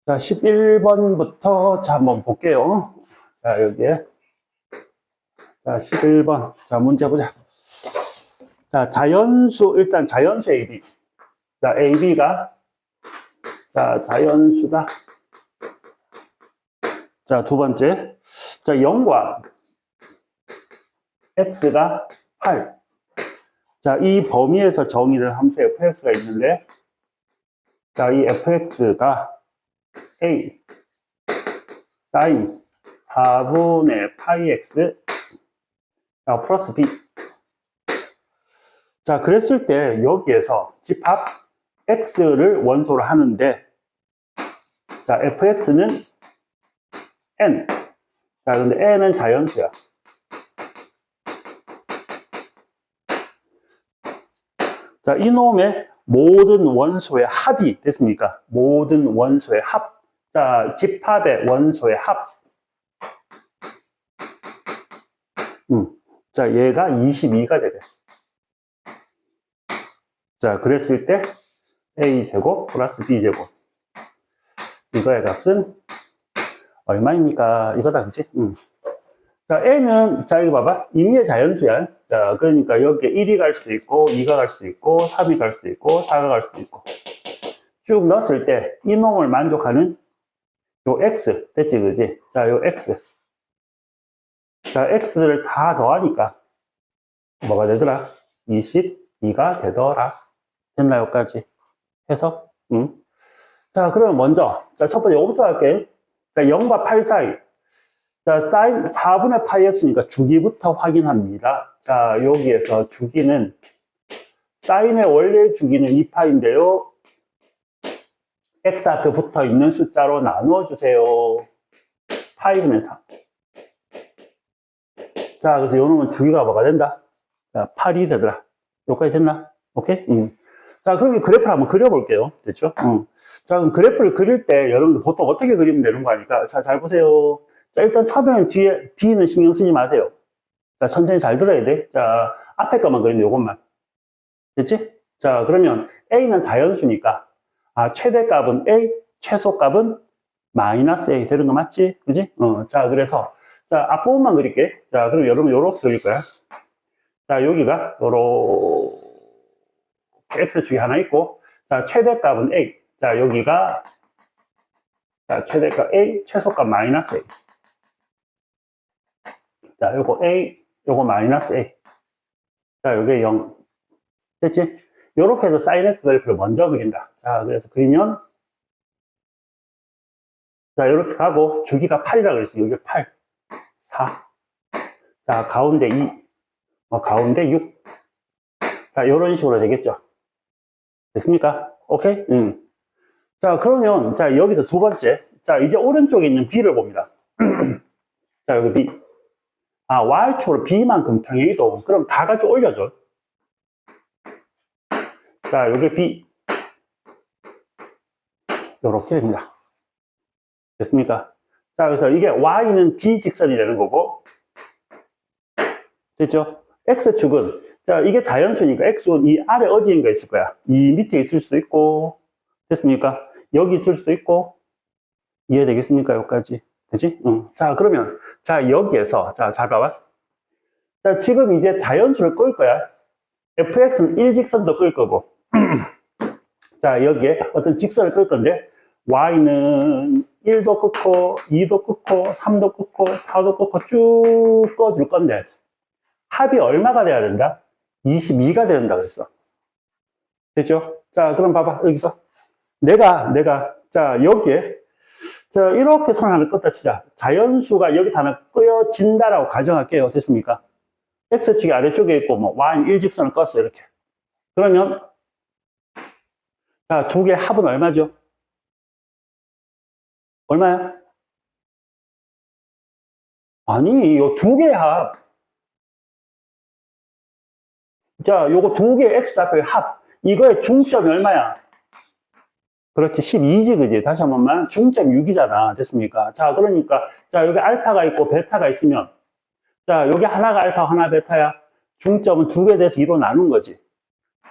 자, 11번부터 자, 한번 볼게요. 자, 여기에. 자, 11번. 자, 문제 보자. 자, 자연수, 일단 자연수 AB. 자, AB가, 자, 자연수다. 자, 두 번째. 자, 0과 X가 8. 자, 이 범위에서 정의된 함수 fx가 있는데, 자, 이 fx가 a sin 4분의 파이 x 자, 플러스 b. 자, 그랬을 때 여기에서 집합 x를 원소로 하는데, 자, fx는 n. 자, 근데 n은 자연수야. 자, 이놈의 모든 원소의 합이 됐습니까? 모든 원소의 합. 자, 집합의 원소의 합. 자, 얘가 22가 되래. 자, 그랬을 때 a제곱 플러스 b제곱. 이거의 값은 얼마입니까? 이거다, 그치? 자, n은, 자, 이거 봐봐. 임의의 자연수야. 자, 그러니까 여기에 1이 갈 수도 있고, 2가 갈 수도 있고, 3이 갈 수도 있고, 4가 갈 수도 있고. 쭉 넣었을 때, 이놈을 만족하는 요 x. 됐지, 그지? 자, 요 x. 자, x를 다 더하니까, 뭐가 되더라? 22가 되더라. 됐나, 여기까지? 해서? 자, 그러면 먼저, 자, 첫 번째 요거부터 할게. 자, 0과 8 사이. 자, 사인 4분의 파이 x니까 주기부터 확인합니다. 자, 여기에서 주기는, 사인의 원래 주기는 2파인데요. x 앞에 붙어 있는 숫자로 나누어주세요. 파이분의 3. 자, 그래서 요 놈은 주기가 뭐가 된다? 자, 8이 되더라. 여기까지 됐나? 오케이? 자, 그럼 이 그래프를 한번 그려볼게요. 됐죠? 자, 그럼 그래프를 그릴 때 여러분들 보통 어떻게 그리면 되는 거 아니까? 자, 잘 보세요. 자, 일단 처음에는 뒤에 B는 신경 쓰지 마세요. 자, 천천히 잘 들어야 돼. 자, 앞에 것만 그리면 요것만. 됐지? 자, 그러면 A는 자연수니까, 아, 최대값은 A, 최소값은 마이너스 A 되는 거 맞지? 그지? 자, 그래서, 자, 앞부분만 그릴게. 자, 그럼 여러분 요렇게 그릴 거야. 자, 여기가 요렇게 X축이 하나 있고, 자, 최대값은 A. 자, 여기가, 자, 최대값 A, 최소값 마이너스 A. 자, 요거 A, 요거 마이너스 A. 자, 요게 0. 됐지? 요렇게 해서 사인 X 그래프를 먼저 그린다. 자, 그래서 그리면, 자, 요렇게 가고, 주기가 8이라고 그랬어. 여기 8, 4. 자, 가운데 2, 가운데 6. 자, 요런 식으로 되겠죠? 됐습니까? 오케이? 자, 그러면, 자, 여기서 두 번째. 자, 이제 오른쪽에 있는 B를 봅니다. 자, 여기 B. 아, Y축으로 B만큼 평행이동. 그럼 다 같이 올려줘. 자, 여기 B. 요렇게 됩니다. 됐습니까? 자, 그래서 이게 Y는 B 직선이 되는 거고. 됐죠? X축은, 자, 이게 자연수니까 X는 이 아래 어디인가 있을 거야. 이 밑에 있을 수도 있고. 됐습니까? 여기 있을 수도 있고. 이해되겠습니까? 여기까지. 그치? 자, 그러면, 자, 여기에서, 자, 잘 봐봐. 자, 지금 이제 자연수를 끌 거야. fx는 일직선도 끌 거고. 자, 여기에 어떤 직선을 끌 건데, y는 1도 끊고, 2도 끊고, 3도 끊고, 4도 끊고 쭉 꺼줄 건데, 합이 얼마가 돼야 된다? 22가 된다 그랬어. 됐죠? 자, 그럼 봐봐. 여기서. 내가, 자, 여기에, 자, 이렇게 선 하나 껐다 치자. 자연수가 여기서 하나 끄어진다라고 가정할게요. 됐습니까? X축이 아래쪽에 있고, 뭐, Y 일직선을 껐어, 이렇게. 그러면, 자, 두 개 합은 얼마죠? 얼마야? 아니, 요 두 개 합. 자, 요거 두 개 X 앞에 합. 이거의 중점이 얼마야? 그렇지, 12지, 그지? 다시 한 번만. 중점 6이잖아. 됐습니까? 자, 그러니까, 자, 여기 알파가 있고 베타가 있으면, 자, 여기 하나가 알파, 하나 베타야. 중점은 두 개 돼서 2로 나눈 거지.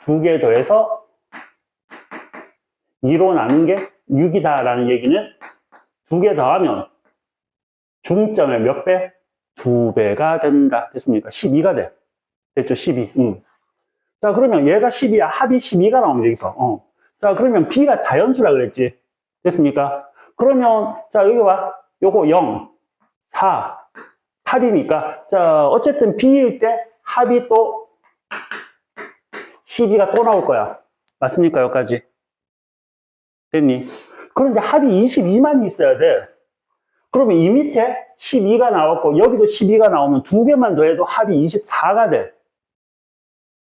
두 개 더해서 2로 나눈 게 6이다라는 얘기는 두 개 더하면 중점의 몇 배? 2배가 된다. 됐습니까? 12가 돼. 됐죠? 12. 자, 그러면 얘가 10이야. 합이 12가 나오면 되겠어. 자, 그러면 B가 자연수라 그랬지. 됐습니까? 그러면, 자, 여기 봐. 요거 0, 4, 8이니까, 자, 어쨌든 B일 때 합이 또 12가 또 나올 거야. 맞습니까? 여기까지. 됐니? 그런데 합이 22만이 있어야 돼. 그러면 이 밑에 12가 나왔고, 여기도 12가 나오면 두 개만 더 해도 합이 24가 돼.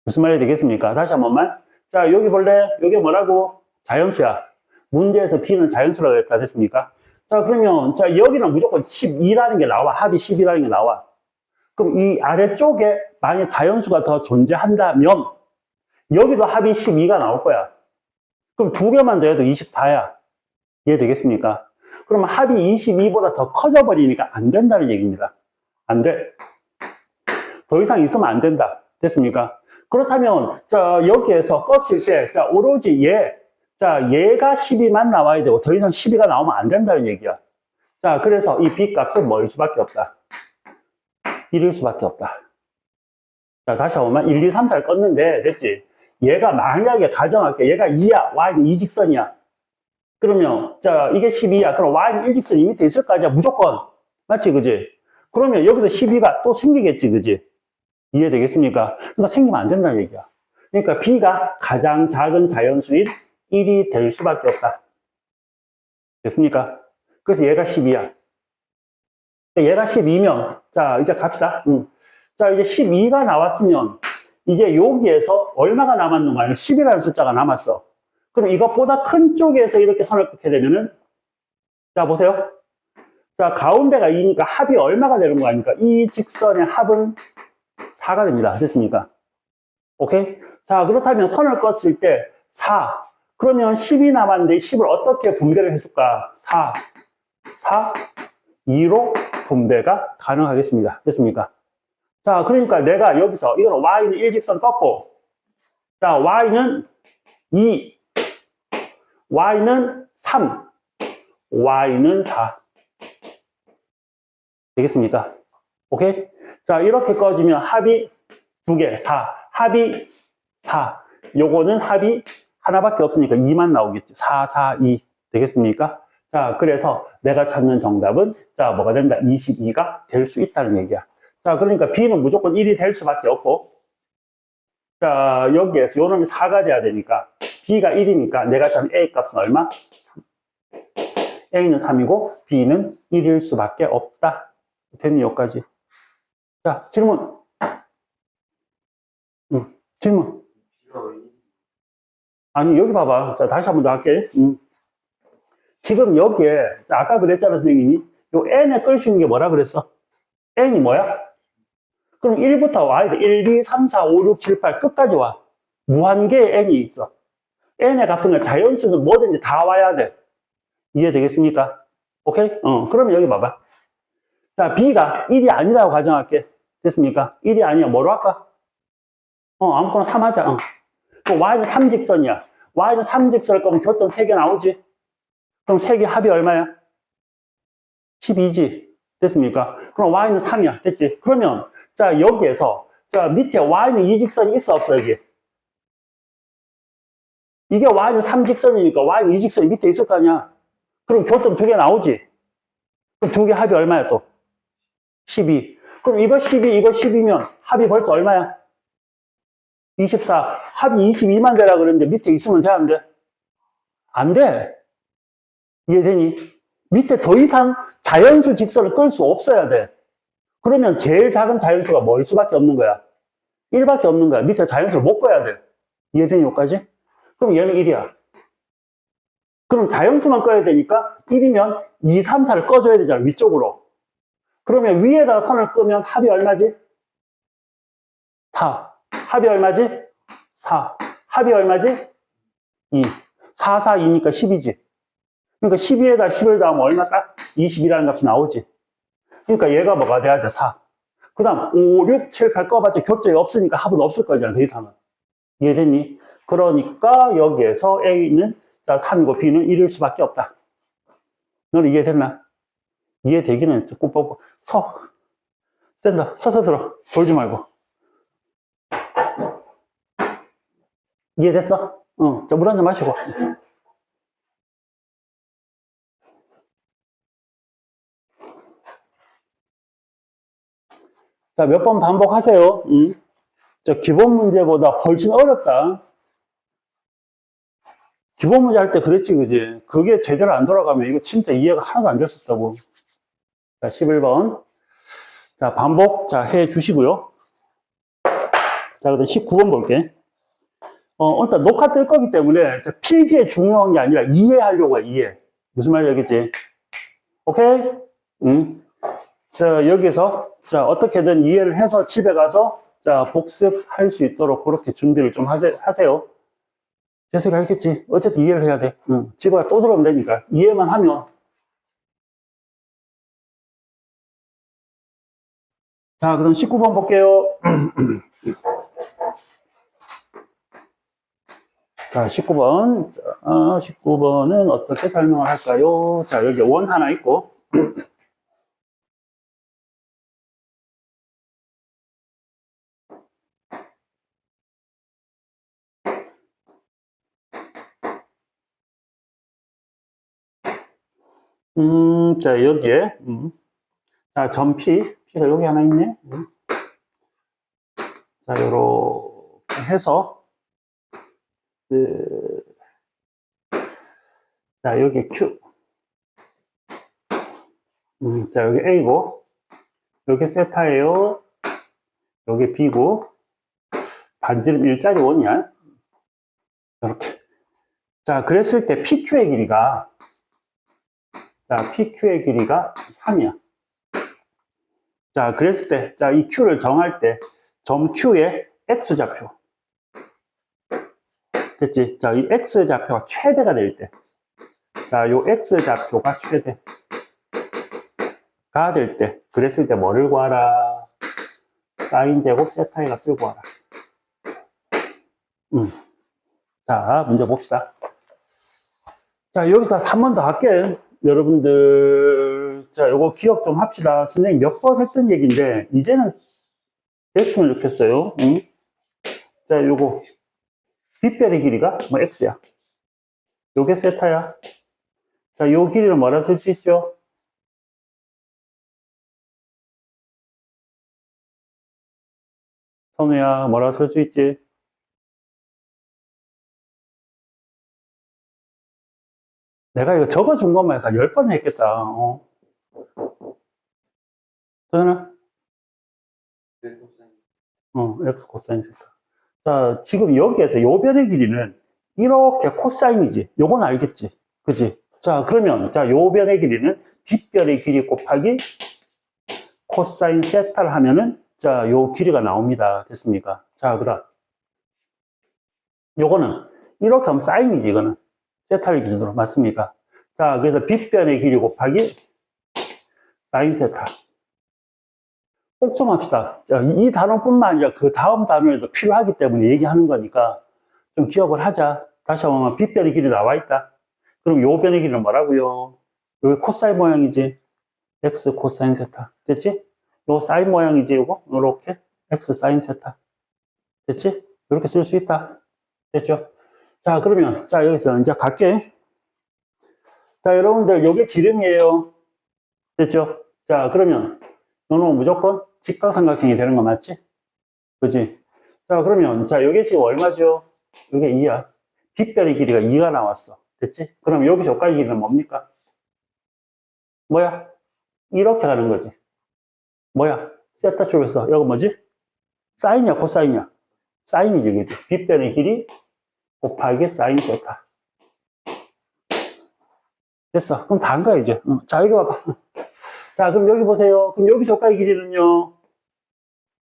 무슨 말이 되겠습니까? 다시 한 번만. 자, 여기 볼래? 여기 뭐라고? 자연수야. 문제에서 B는 자연수라고 했다. 됐습니까? 자, 그러면, 자, 여기는 무조건 12라는 게 나와. 합이 10이라는 게 나와. 그럼 이 아래쪽에 만약 자연수가 더 존재한다면, 여기도 합이 12가 나올 거야. 그럼 두 개만 더 해도 24야. 이해되겠습니까? 그러면 합이 22보다 더 커져버리니까 안 된다는 얘기입니다. 안 돼. 더 이상 있으면 안 된다. 됐습니까? 그렇다면, 자, 여기에서 껐을 때, 자, 오로지 자, 얘가 12만 나와야 되고, 더 이상 12가 나오면 안 된다는 얘기야. 자, 그래서 이 B 값은 뭐일 수밖에 없다. 1일 수밖에 없다. 자, 다시 한번 1, 2, 3, 4를 껐는데, 됐지? 얘가 만약에 가정할게. 얘가 2야. Y는 2직선이야. 그러면, 자, 이게 12야. 그럼 Y는 1직선이 밑에 있을 거 아니야. 무조건. 맞지? 그지? 그러면 여기서 12가 또 생기겠지. 그지? 이해되겠습니까? 그러니까 생기면 안 된다는 얘기야. 그러니까 B가 가장 작은 자연수인 1이 될 수밖에 없다. 됐습니까? 그래서 얘가 10이야. 얘가 12면, 자, 이제 갑시다. 자, 이제 12가 나왔으면, 이제 여기에서 얼마가 남았는 거 아니야? 10이라는 숫자가 남았어. 그럼 이것보다 큰 쪽에서 이렇게 선을 긋게 되면은, 자, 보세요. 자, 가운데가 2니까 합이 얼마가 되는 거 아닙니까? 이 직선의 합은 4가 됩니다. 됐습니까? 오케이? 자, 그렇다면 선을 껐을 때 4. 그러면 10이 남았는데 10을 어떻게 분배를 해줄까? 4, 2로 분배가 가능하겠습니다. 됐습니까? 자, 그러니까 내가 여기서 이걸 Y는 1직선 꺾고, 자, Y는 2, Y는 3, Y는 4. 되겠습니까? 오케이? 자, 이렇게 꺼지면 합이 2개, 4. 합이 4. 요거는 합이 하나밖에 없으니까 2만 나오겠지. 4, 4, 2. 되겠습니까? 자, 그래서 내가 찾는 정답은, 자, 뭐가 된다? 22가 될 수 있다는 얘기야. 자, 그러니까 B는 무조건 1이 될 수밖에 없고, 자, 여기에서 요 놈이 4가 돼야 되니까, B가 1이니까 내가 찾는 A 값은 얼마? 3. A는 3이고, B는 1일 수밖에 없다. 됐니, 여기까지? 자, 질문. 질문. 아니, 여기 봐봐. 자, 다시 한 번 더 할게. 지금 여기에, 자, 아까 그랬잖아, 선생님이. 요 n에 끌 수 있는 게 뭐라 그랬어? n이 뭐야? 그럼 1부터 와야 돼. 1, 2, 3, 4, 5, 6, 7, 8 끝까지 와. 무한계의 n이 있어. n의 값은 자연수는 뭐든지 다 와야 돼. 이해되겠습니까? 오케이? 그러면 여기 봐봐. 자, b가 1이 아니라고 가정할게. 됐습니까? 1이 아니야. 뭐로 할까? 아무거나 3 하자. y는 3직선이야. y는 3직선일 거면 교점 3개 나오지? 그럼 3개 합이 얼마야? 12지. 됐습니까? 그럼 y는 3이야. 됐지? 그러면, 자, 여기에서, 자, 밑에 y는 2직선이 있어, 없어, 여기? 이게 y는 3직선이니까 y는 2직선이 밑에 있을 거 아니야? 그럼 교점 2개 나오지? 그럼 2개 합이 얼마야, 또? 12. 그럼 이거 12, 이거 10이면 합이 벌써 얼마야? 24. 합이 22만 되라 그랬는데 밑에 있으면 돼, 안 돼? 안 돼. 이해되니? 밑에 더 이상 자연수 직선을 끌 수 없어야 돼. 그러면 제일 작은 자연수가 뭘 수밖에 없는 거야? 1밖에 없는 거야. 밑에 자연수를 못 꺼야 돼. 이해되니, 여기까지? 그럼 얘는 1이야. 그럼 자연수만 꺼야 되니까 1이면 2, 3, 4를 꺼줘야 되잖아, 위쪽으로. 그러면 위에다가 선을 끄면 합이 얼마지? 4. 합이 얼마지? 4. 합이 얼마지? 2. 4, 4, 2니까 10이지. 그러니까 12에다 10을 더하면 얼마 딱? 20이라는 값이 나오지. 그러니까 얘가 뭐가 돼야 돼? 4. 그 다음 5, 6, 7, 8 꺼봤자 교점이 없으니까 합은 없을 거잖아, 더 이상은. 이해됐니? 그러니까 여기에서 A는 자 3이고 B는 1일 수밖에 없다. 너는 이해됐나? 이해되기는 꼭 스탠다. 서서 들어. 졸지 말고. 이해됐어? 응. 자, 물 한 잔 마시고. 자, 몇 번 반복하세요. 저 기본 문제보다 훨씬 어렵다. 기본 문제 할 때 그랬지, 그지? 그게 제대로 안 돌아가면 이거 진짜 이해가 하나도 안 됐었다고. 자, 11번. 자, 반복, 자, 해 주시고요. 자, 그다음 19번 볼게. 일단 녹화 뜰 거기 때문에 필기에 중요한 게 아니라 이해하려고 해, 이해. 무슨 말인지 알겠지? 오케이? 응. 자, 여기서, 자, 어떻게든 이해를 해서 집에 가서, 자, 복습할 수 있도록 그렇게 준비를 좀 하세요. 제 소리 알겠지? 어쨌든 이해를 해야 돼. 응. 집에 가 또 들어오면 되니까. 이해만 하면. 자, 그럼 19번 볼게요. 자, 19번. 자, 19번은 어떻게 설명을 할까요? 자, 여기 원 하나 있고. 자, 여기에, 자, P가 여기 하나 있네. 자, 요렇게 해서, 그, 자, 여기 Q. 자, 여기 A고, 여기 세타예요. 여기 B고, 반지름 일자리 원이야. 이렇게. 자, 그랬을 때 PQ의 길이가, 자, PQ의 길이가 3이야. 자, 그랬을 때, 자, 이 Q를 정할 때, 점 Q의 X좌표. 됐지? 자, 이 X좌표가 최대가 될 때. 자, 요 X좌표가 최대가 될 때. 그랬을 때 뭐를 구하라? 사인 제곱 세타의 값을 구하라. 자, 문제 봅시다. 자, 여기서 한 번 더 할게. 여러분들, 자, 요거 기억 좀 합시다. 선생님 몇 번 했던 얘기인데, 이제는 됐으면 좋겠어요. 자, 요거, 빗별의 길이가 뭐 X야. 요게 세타야. 자, 요 길이를 뭐라 쓸 수 있죠? 선우야, 뭐라 쓸 수 있지? 내가 이거 적어준 것만 해서 10번 했겠다. 선우야? X 코사인 세타. 자, 지금 여기에서 요 변의 길이는 이렇게 코사인이지. 요건 알겠지. 그지? 자, 그러면, 자, 요 변의 길이는 빗변의 길이 곱하기 코사인 세타를 하면은, 자, 요 길이가 나옵니다. 됐습니까? 자, 그 다음. 요거는, 이렇게 하면 사인이지, 이거는. 세타를 기준으로. 맞습니까? 자, 그래서 빗변의 길이 곱하기 사인 세타. 꼭 좀 합시다. 자, 이 단어뿐만 아니라 그 다음 단어에도 필요하기 때문에 얘기하는 거니까 좀 기억을 하자. 다시 한번 빗변의 길이 나와 있다. 그럼 요 변의 길이는 뭐라고요? 여기 코사인 모양이지. X 코사인 세타. 됐지? 요 사인 모양이지, 요거? 요렇게. X 사인 세타. 됐지? 이렇게 쓸 수 있다. 됐죠? 자, 그러면, 자, 여기서 이제 갈게. 자, 여러분들, 요게 지름이에요. 됐죠? 자, 그러면, 너는 무조건 직각삼각형이 되는 거 맞지? 그지? 자, 그러면, 자, 요게 지금 얼마죠? 요게 2야. 빗별의 길이가 2가 나왔어. 됐지? 그럼 여기서 여기까지 길이는 뭡니까? 뭐야? 이렇게 가는 거지. 뭐야? 세타 쪽에서, 여기 뭐지? 사인이야, 코사인이야? 사인이지, 그지? 빗변의 길이 곱하기 사인 세타. 됐어. 그럼 다 한 거야, 이제. 자, 여기 봐봐. 자, 그럼 여기 보세요. 그럼 여기 저까지 길이는요?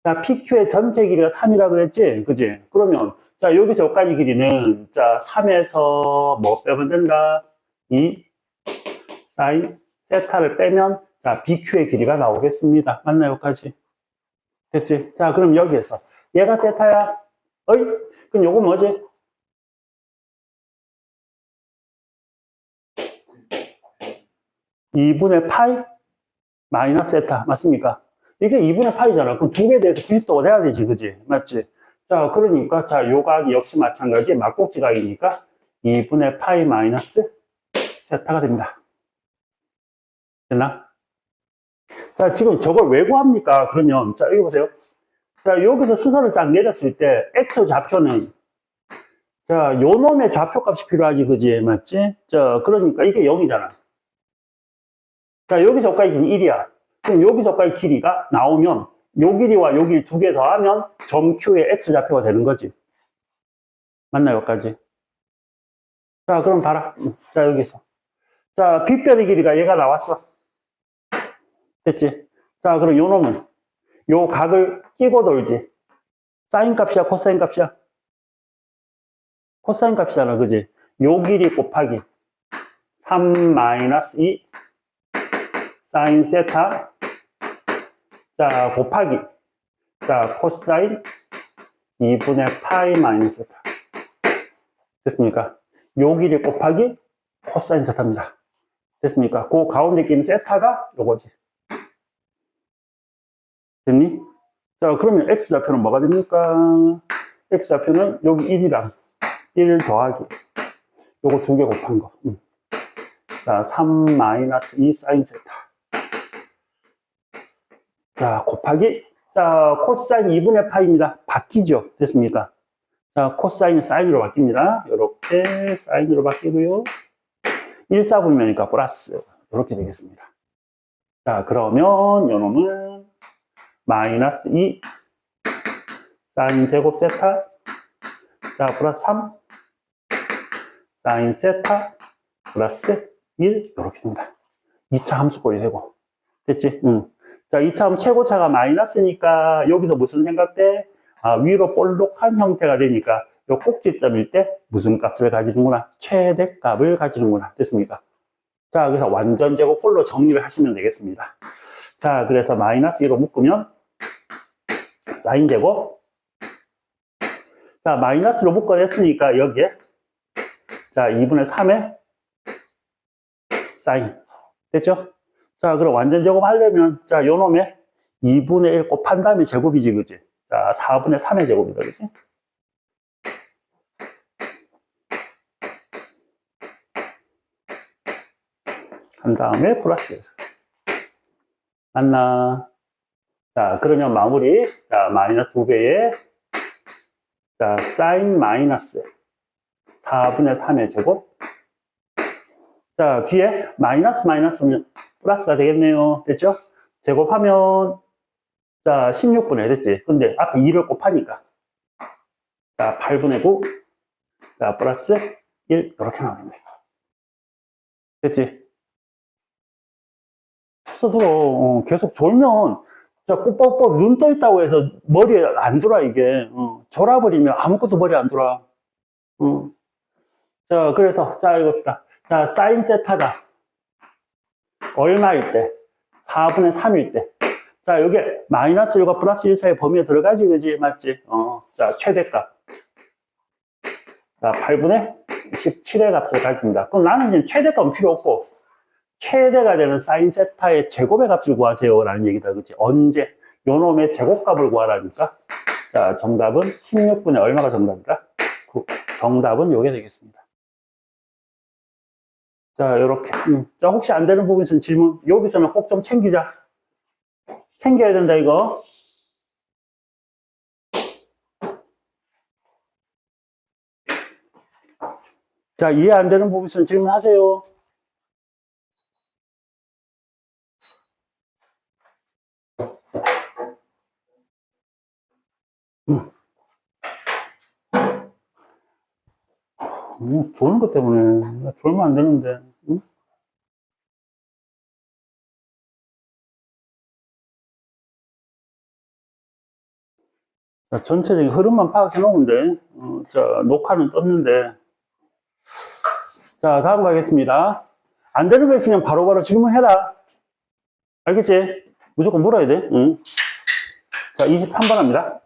자, PQ의 전체 길이가 3이라 그랬지? 그지? 그러면, 자, 여기서 여기까지 길이는, 자, 3에서 뭐 빼면 된다? 2 사인 세타를 빼면, 자, BQ의 길이가 나오겠습니다. 맞나요, 여기까지? 됐지? 자, 그럼 여기에서. 얘가 세타야? 어이? 그럼 요거 뭐지? 2분의 파이 마이너스 세타. 맞습니까? 이게 2분의 파이잖아. 그럼 두 개에 대해서 90도가 돼야 되지. 그지? 맞지? 자, 그러니까, 자, 요 각이 역시 마찬가지. 막꼭지 각이니까 2분의 파이 마이너스 세타가 됩니다. 됐나? 자, 지금 저걸 왜 구합니까? 그러면, 자, 여기 보세요. 자, 여기서 수선을 쫙 내렸을 때, x 좌표는, 자, 요 놈의 좌표값이 필요하지, 그지? 맞지? 자, 그러니까 이게 0이잖아. 자, 여기서까지 길이 1이야. 그럼 여기서까지 길이가 나오면, 요 길이와 요 길이 두 개 더하면, 점 Q의 x 좌표가 되는 거지. 맞나요, 여기까지? 자, 그럼 봐라. 자, 여기서. 자, 빗변의 길이가 얘가 나왔어. 됐지? 자, 그럼 요 놈은, 요 각을 끼고 돌지. 사인 값이야, 코사인 값이야? 코사인 값이잖아, 그지? 요 길이 곱하기 3 마이너스 2 사인 세타. 자, 곱하기. 자, 코사인 2분의 파이 마이너스 세타. 됐습니까? 요 길이 곱하기 코사인 세타입니다. 됐습니까? 그 가운데 끼는 세타가 요거지. 됐니? 자, 그러면 x좌표는 뭐가 됩니까? x좌표는 여기 1이랑 1 더하기 요거 두 개 곱한 거. 자, 3 마이너스 2 사인 세타. 자, 곱하기. 자, 코사인 2분의 파이입니다. 바뀌죠? 됐습니까? 자, 코사인이 사인으로 바뀝니다. 이렇게 사인으로 바뀌고요. 1, 4분면이니까 플러스. 이렇게 되겠습니다. 자, 그러면 요놈은 마이너스 2 사인 제곱 세타. 자, 플러스 3 사인 세타 플러스 1 이렇게 됩니다. 2차 함수꼴이 되고. 됐지? 응. 자, 2차 함수 최고차가 마이너스니까 여기서 무슨 생각돼? 아, 위로 볼록한 형태가 되니까 요 꼭지점일 때 무슨 값을 가지는구나? 최대값을 가지는구나. 됐습니까? 자, 그래서 완전 제곱 홀로 정리를 하시면 되겠습니다. 자, 그래서 마이너스 2로 묶으면 사인 제곱. 자, 마이너스로 묶어냈으니까 여기에 자, 2분의 3의 사인. 됐죠? 자, 그럼 완전 제곱 하려면 자, 요 놈에 2분의 1 곱한 다음에 제곱이지, 그지? 자, 4분의 3의 제곱이다, 그지? 한 다음에 플러스. 맞나? 자, 그러면 마무리. 자, 마이너스 2배에 자, 사인 마이너스 4분의 3의 제곱. 자, 뒤에 마이너스 마이너스면 플러스가 되겠네요. 됐죠? 제곱하면 자, 16분의 됐지? 근데 앞에 2를 곱하니까 자, 8분의 9 자, 플러스 1 이렇게 나오는데 됐지? 스스로 계속 졸면 자, 꼬뻑꼬뻑 눈 떠 있다고 해서 머리에 안 들어와 이게 졸아버리면 아무것도 머리에 안 들어와. 자, 그래서 자, 이거 봅시다. 자, 사인 세타가 얼마일 때? 4분의 3일 때. 자, 여기에 마이너스 1과 플러스 1 사이 범위에 들어가지, 그지? 맞지? 자, 최대값. 자, 8분의 17의 값을 가집니다. 그럼 나는 지금 최대값은 필요 없고, 최대가 되는 사인 세타의 제곱의 값을 구하세요. 라는 얘기다, 그지? 언제? 요 놈의 제곱값을 구하라니까? 자, 정답은 16분의 얼마가 정답이다? 정답은 요게 되겠습니다. 자, 요렇게. 자, 혹시 안 되는 부분 있으면 질문, 여기서는 꼭 좀 챙기자. 챙겨야 된다, 이거. 자, 이해 안 되는 부분 있으면 질문하세요. 졸는 것 때문에. 졸면 안 되는데. 응? 자, 전체적인 흐름만 파악해 놓으면 돼. 자, 녹화는 떴는데. 자, 다음 가겠습니다. 안 되는 거 있으면 바로바로 질문해라. 알겠지? 무조건 물어야 돼. 응. 자, 23번 합니다.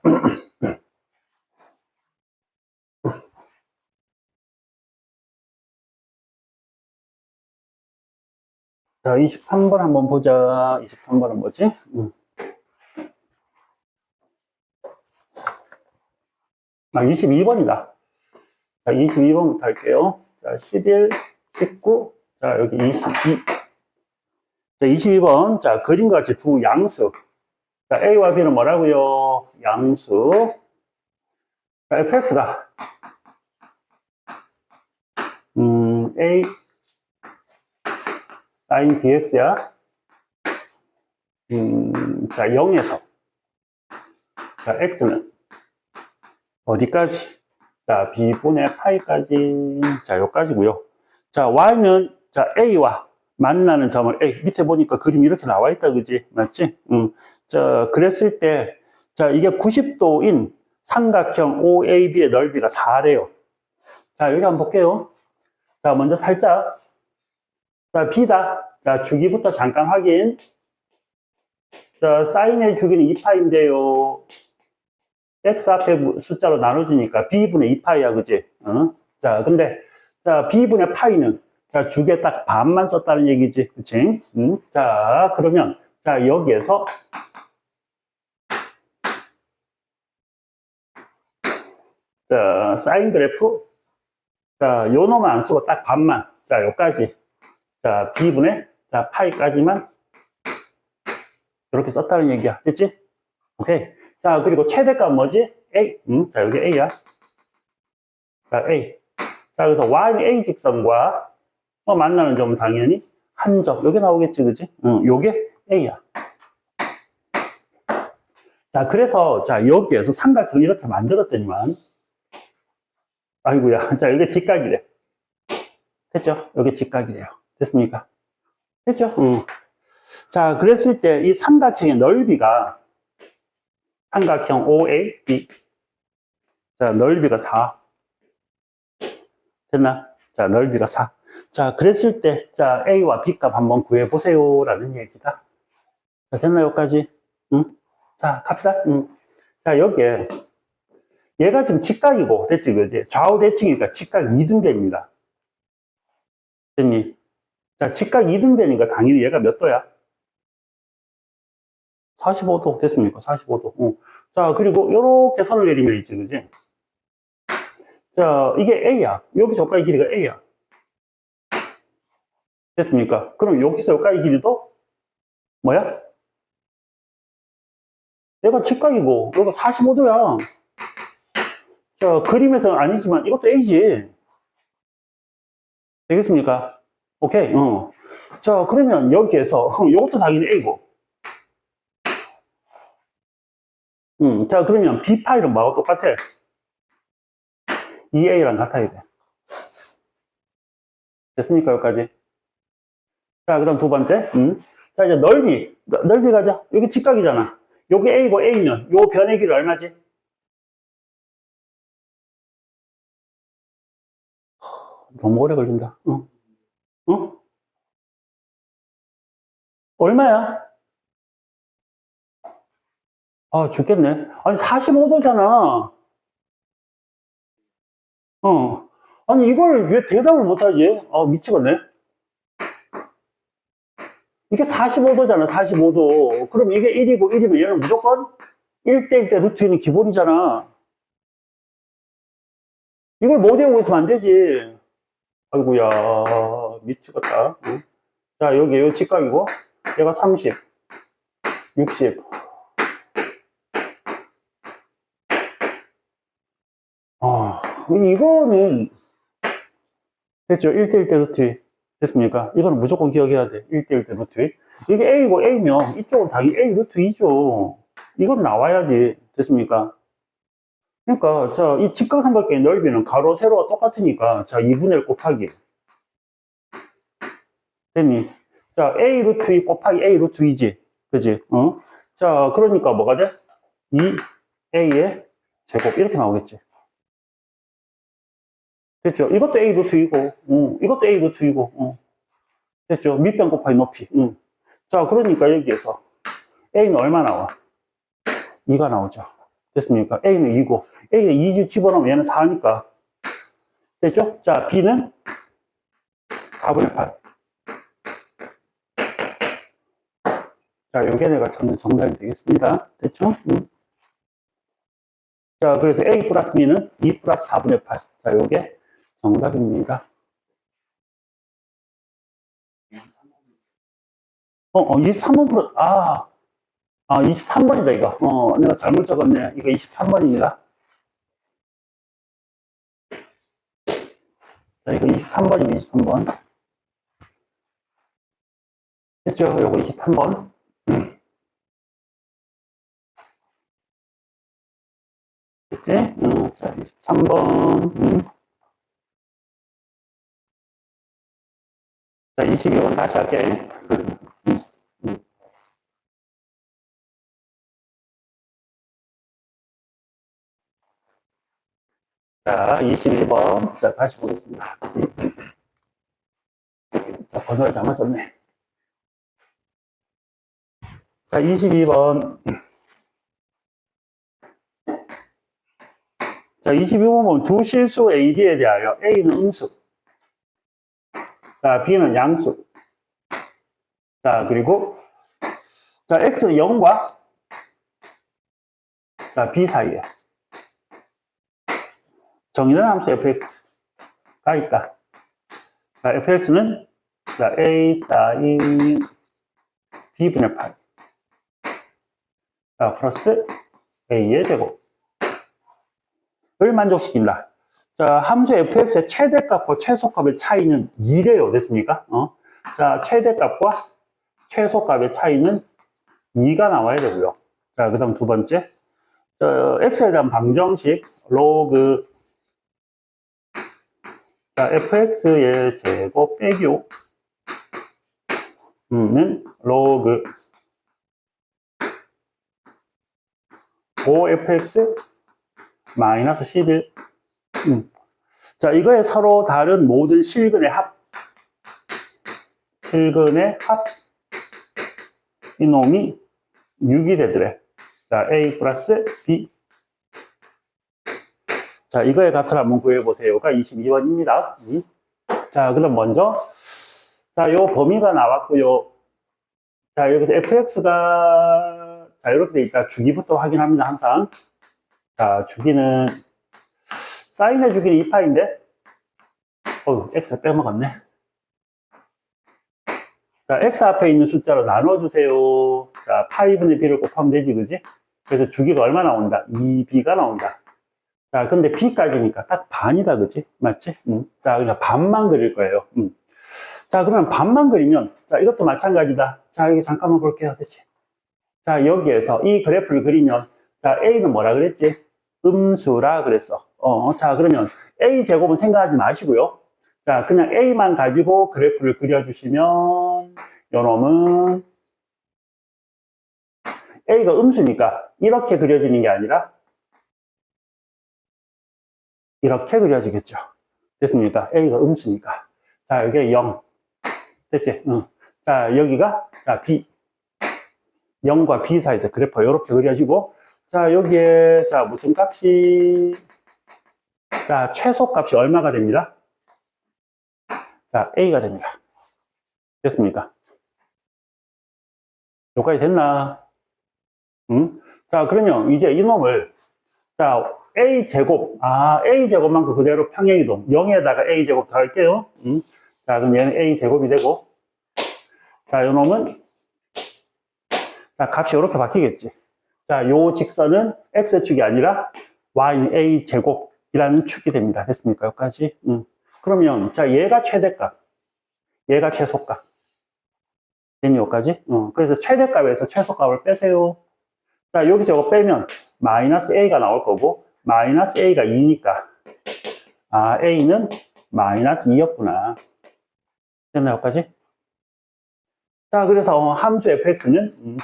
자, 23번 한번 보자. 23번은 뭐지? 아, 22번이다. 자, 22번부터 할게요. 자, 11, 19, 자, 여기 22. 자, 22번. 자, 그림과 같이 두 양수. 자, A와 B는 뭐라고요? 양수. 자, fx가, A sin bx야. 자, 0에서. 자, x는 어디까지? 자, b분의 파이까지. 자, 여기까지고요. 자, y는, 자, a와 만나는 점을 A. 밑에 보니까 그림이 이렇게 나와 있다, 그지? 맞지? 자, 그랬을 때, 자, 이게 90도인 삼각형 OAB의 넓이가 4래요. 자, 여기 한번 볼게요. 자, 먼저 살짝. 자, B다. 자, 주기부터 잠깐 확인. 자, 사인의 주기는 2파인데요. X 앞에 숫자로 나눠주니까 B분의 2파이야, 그지? 자, 근데, 자, B분의 파이는, 자, 주기에 딱 반만 썼다는 얘기지. 그치? 자, 그러면, 자, 여기에서, 자, 사인 그래프. 자, 요 놈은 안 쓰고 딱 반만. 자, 요까지. 자, B분의, 자, 파이까지만. 이렇게 썼다는 얘기야. 됐지? 오케이. 자, 그리고 최대값 뭐지? A. 자, 여기 A야. 자, A. 자, 그래서 Y는 A 직선과 만나는 점은 당연히 한 점. 여기 나오겠지, 그지? 요게 A야. 자, 그래서, 자, 여기에서 삼각형 이렇게 만들었더니만, 아이고야. 자, 여기 직각이래. 됐죠? 여기 직각이래요. 됐습니까? 됐죠? 자, 그랬을 때 이 삼각형의 넓이가 삼각형 OAB. 자, 넓이가 4. 됐나? 자, 넓이가 4. 자, 그랬을 때, 자, A와 B 값 한번 구해보세요. 라는 얘기다. 자, 됐나, 여기까지? 자, 갑시다. 자, 여기에, 얘가 지금 직각이고, 됐지, 그지? 좌우 대칭이니까 직각 2등변입니다. 됐니? 자, 직각 2등변이니까 당연히 얘가 몇 도야? 45도. 됐습니까? 45도. 자, 그리고 요렇게 선을 내리면 있지, 그지? 자, 이게 A야. 여기서 여기까지 길이가 A야. 됐습니까? 그럼 여기서 여기까지 길이도 뭐야? 얘가 직각이고, 여기가 45도야. 자, 그림에서는 아니지만 이것도 A지. 되겠습니까? 오케이. 자, 그러면 여기에서 이것도 당연히 A고. 자, 그러면 B 파일은 뭐하고 똑같아? 2A랑 같아야 돼. 됐습니까? 여기까지. 자, 그 다음 두 번째. 자, 이제 넓이 가자. 여기 직각이잖아. 여기 A고 A면 요 변의 길이 얼마지? 너무 오래 걸린다. 얼마야? 아, 죽겠네. 아니, 45도잖아. 아니, 이걸 왜 대답을 못하지? 미치겠네. 이게 45도잖아, 45도. 그럼 이게 1이고 1이면 얘는 무조건 1대 1대 루트 2는 기본이잖아. 이걸 못 외우고 있으면 안 되지. 아이고야, 미치겠다. 자, 여기, 요 직각이고, 얘가 30, 60. 이거는, 됐죠? 1대 1대 루트 2. 됐습니까? 이거는 무조건 기억해야 돼. 1대 1대 루트 2. 이게 A고 A면 이쪽은 당연히 A 루트 2죠. 이건 나와야지. 됐습니까? 그러니까, 자, 이 직각삼각형의 넓이는 가로, 세로가 똑같으니까, 자, 2분의 1 곱하기. 됐니? 자, A 루트 2 곱하기 A 루트 2지. 그지? 자, 그러니까 뭐가 돼? 2A의 제곱. 이렇게 나오겠지. 됐죠? 이것도 A 루트 2고, 이것도 A 루트 2고, 됐죠? 밑변 곱하기 높이. 자, 그러니까 여기에서 A는 얼마 나와? 2가 나오죠. 됐습니까? A는 2고, A에 2 집어넣으면 얘는 4니까. 됐죠? 자, B는 4분의 8. 자, 요게 내가 찾는 정답이 되겠습니다. 됐죠? 자, 그래서 A 플러스 B는 2 플러스 4분의 8. 자, 요게 정답입니다. 23번 풀었, 23번이다, 이거. 내가 잘못 적었네. 이거 23번입니다. 자, 이거 23번이네, 23번. 됐죠? 요거 23번. 됐지? 자, 23번. 자, 22번 다시 할게. 자, 21번. 자, 다시 보겠습니다. 자, 번호를 잘못 썼네. 자, 22번. 자, 22번은 두 실수 A, B에 대하여 A는 음수. 자, B는 양수. 자, 그리고, 자, X는 0과, 자, B 사이에. 정의는 함수 fx가 있다. 자, fx는, 자, A 사인 B분의 8. 자, 플러스 A의 제곱. 을 만족시킨다. 자, 함수 fx의 최대값과 최소값의 차이는 2래요. 됐습니까? 자, 최대값과 최소값의 차이는 2가 나와야 되고요. 자, 그 다음 두 번째. x에 대한 방정식, 로그, 자, fx의 제곱 빼기 5는 로그 5fx 마이너스 11. 자, 이거에 서로 다른 모든 실근의 합. 실근의 합. 이놈이 6이 되더래. 자, A 플러스 B. 자, 이거의 값을 한번 구해보세요가 22번입니다. 자, 그럼 먼저, 자, 요 범위가 나왔고요. 자, 여기서 fx가, 자, 이렇게 돼 있다. 주기부터 확인합니다, 항상. 자, 주기는, 사인의 주기는 2파인데, x가 빼먹었네. 자, x 앞에 있는 숫자로 나눠주세요. 자, 파이분의 b를 곱하면 되지, 그지? 그래서 주기가 얼마 나온다? 2b가 나온다. 자, 근데 b까지니까 딱 반이다, 그지? 맞지? 자, 그냥 반만 그릴 거예요. 자, 그러면 반만 그리면, 자, 이것도 마찬가지다. 자, 여기 잠깐만 볼게요. 그치? 자, 여기에서 이 그래프를 그리면, 자, A는 뭐라 그랬지? 음수라 그랬어. 자, 그러면 A 제곱은 생각하지 마시고요. 자, 그냥 A만 가지고 그래프를 그려주시면, 요놈은 A가 음수니까 이렇게 그려지는 게 아니라 이렇게 그려지겠죠. 됐습니까? A가 음수니까. 자, 여기에 0. 됐지? 자, 여기가, 자, B. 0과 B 사이에서 그래프 이렇게 그려지고, 자, 여기에, 자, 무슨 값이, 자, 최소값이 얼마가 됩니다? 자, A가 됩니다. 됐습니까? 여기까지 됐나? 자, 그러면 이제 이놈을, 자, A제곱, A제곱만큼 그대로 평행이동, 0에다가 A제곱 더할게요. 자, 그럼 얘는 A제곱이 되고, 자, 요놈은, 자, 값이 이렇게 바뀌겠지. 자, 요 직선은 X축이 아니라 Y는 A제곱이라는 축이 됩니다. 됐습니까? 여기까지. 그러면, 자, 얘가 최대값, 얘가 최소값. 됐니, 여기까지? 그래서 최대값에서 최소값을 빼세요. 자, 여기서 이거 빼면 마이너스 A가 나올 거고, 마이너스 A가 2니까, A는 마이너스 2였구나. 됐나, 여기까지? 자, 그래서 함수 fx는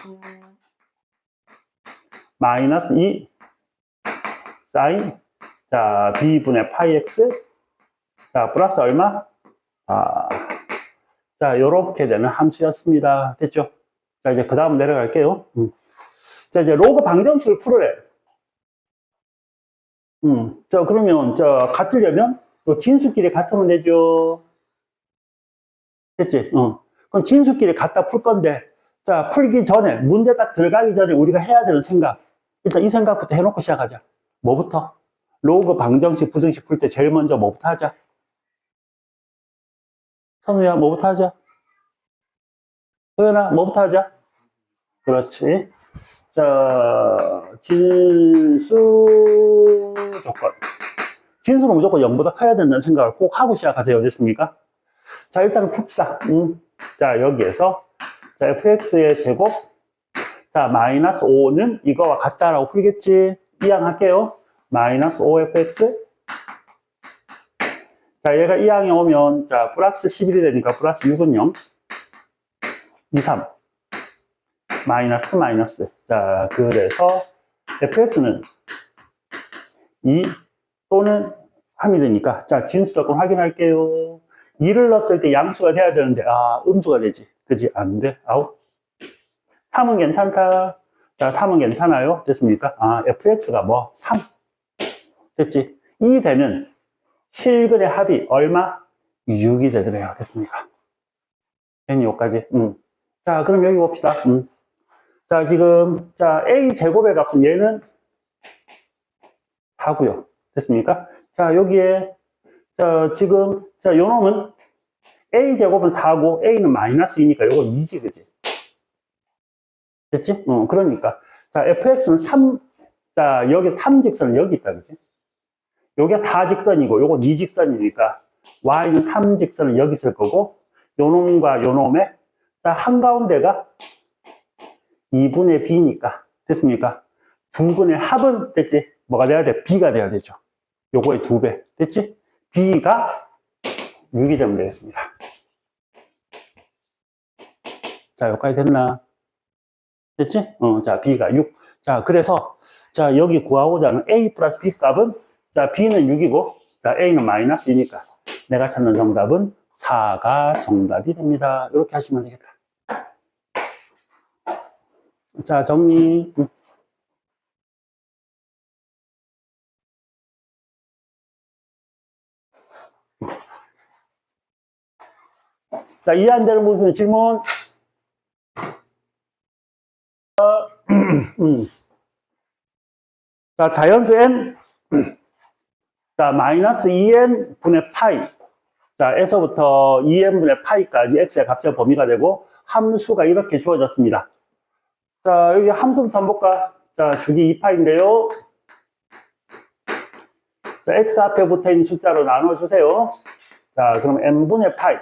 마이너스 2 사인, 자, b분의 파이 x, 자, 플러스 얼마? 자, 요렇게 되는 함수였습니다. 됐죠? 자, 이제 그 다음 내려갈게요. 자, 이제 로그 방정식을 풀으래. 자, 그러면, 같으려면, 또 진수끼리 같으면 되죠. 됐지? 그럼 진수끼리 갖다 풀 건데, 자, 풀기 전에, 문제 딱 들어가기 전에 우리가 해야 되는 생각. 일단 이 생각부터 해놓고 시작하자. 뭐부터? 로그 방정식, 부등식 풀 때 제일 먼저 뭐부터 하자? 선우야, 뭐부터 하자? 소연아, 뭐부터 하자? 그렇지. 자, 진수 조건. 진수는 무조건 0보다 커야 된다는 생각을 꼭 하고 시작하세요. 됐습니까? 자, 일단 풉시다. 자, 여기에서 자, fx의 제곱 자, 마이너스 5는 이거와 같다라고 풀겠지? 이항할게요. 마이너스 5fx 자, 얘가 이항에 오면 자, 플러스 11이 되니까 플러스 6은 0 2, 3 마이너스 자, 그래서 fx는 2 또는 3이 되니까 자, 진수 조건 확인할게요. 2를 넣었을 때 양수가 돼야 되는데 음수가 되지. 그지? 안 돼. 아웃. 3은 괜찮다. 자, 3은 괜찮아요. 됐습니까? fx가 뭐? 3. 됐지? 이 되면 실근의 합이 얼마? 6이 되더래요. 됐습니까? 괜히 여기까지. 자, 그럼 여기 봅시다. 자, 지금, 자, a 제곱의 값은 얘는 4고요. 됐습니까? 자, 여기에, 자, 지금, 자, 요 놈은 a 제곱은 4고 a는 마이너스 2니까 요거 2지, 그지? 됐지? 그러니까. 자, fx는 3, 자, 여기 3직선은 여기 있다, 그지? 요게 4직선이고, 요거 2직선이니까, y는 3직선은 여기 있을 거고, 요 놈과 요 놈의, 자, 한가운데가 2분의 b니까. 됐습니까? 두 근의 합은, 됐지? 뭐가 돼야 돼? b가 돼야 되죠. 요거의 2배. 됐지? b가 6이 되면 되겠습니다. 자, 여기까지 됐나? 됐지? 자, b가 6. 자, 그래서, 자, 여기 구하고자 하는 a 플러스 b 값은, 자, b는 6이고, 자, a는 마이너스 2니까, 내가 찾는 정답은 4가 정답이 됩니다. 이렇게 하시면 되겠다. 자, 정리. 자, 이해 안 되는 부분 질문. 자, 자연수 n. 자, 마이너스 2n 분의 파이. 자, 에서부터 2n분의 파이까지 x의 값의 범위가 되고, 함수가 이렇게 주어졌습니다. 자, 여기 함수부터 한번 볼까? 자, 주기 2파인데요. 자, x 앞에 붙어 있는 숫자로 나눠주세요. 자, 그럼 n분의 파이.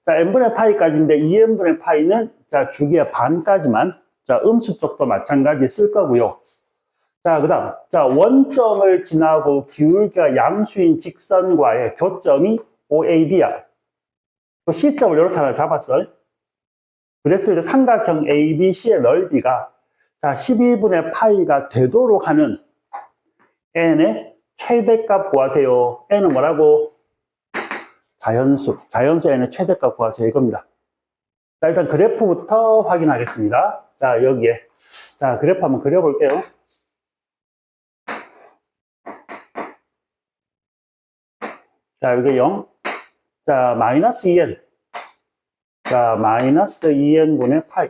자, n분의 파이까지인데 2n분의 파이는 자, 주기의 반까지만 자, 음수 쪽도 마찬가지 쓸 거고요. 자, 그 다음 자, 원점을 지나고 기울기가 양수인 직선과의 교점이 OAB야. 그 C점을 이렇게 하나 잡았어. 그랬을 때 삼각형 ABC의 넓이가 자, 12분의 파이가 되도록 하는 n의 최대값 구하세요. n은 뭐라고? 자연수 n의 최대값 구하세요. 이겁니다. 자, 일단 그래프부터 확인하겠습니다. 자, 여기에. 자, 그래프 한번 그려볼게요. 자, 여기 0. 자, 마이너스 2n. 자, 마이너스 2n분의 파이.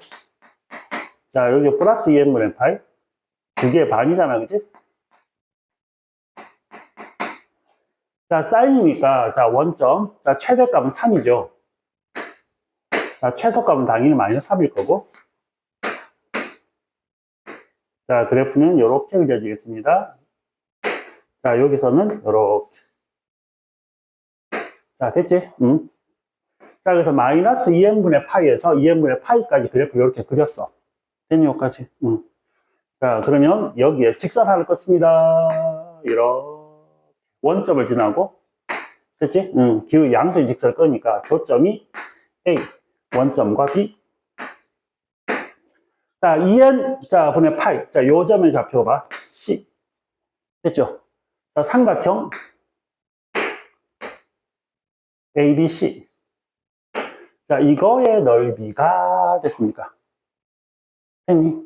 자, 여기 플러스 2n분의 파이. 두 개의 반이잖아, 그치? 자, 사인이니까, 자, 원점. 자, 최대값은 3이죠. 자, 최소값은 당연히 마이너스 3일 거고. 자, 그래프는 이렇게 그려지겠습니다. 자, 여기서는 이렇게. 자, 됐지? 자, 그래서 마이너스 2n분의 파이에서 2n분의 파이까지 그래프 이렇게 그렸어. 됐니, 여기까지? 자, 그러면 여기에 직선하를 껐습니다. 이렇게. 원점을 지나고. 됐지? 기울기 양수인 직선을 끄니까 교점이 A. 원점과 B. 자, 2n, 자, 분의 파이. 자, 요 점을 잡혀봐. C. 됐죠? 자, 삼각형 ABC. 자, 이거의 넓이가 됐습니까? 됐니?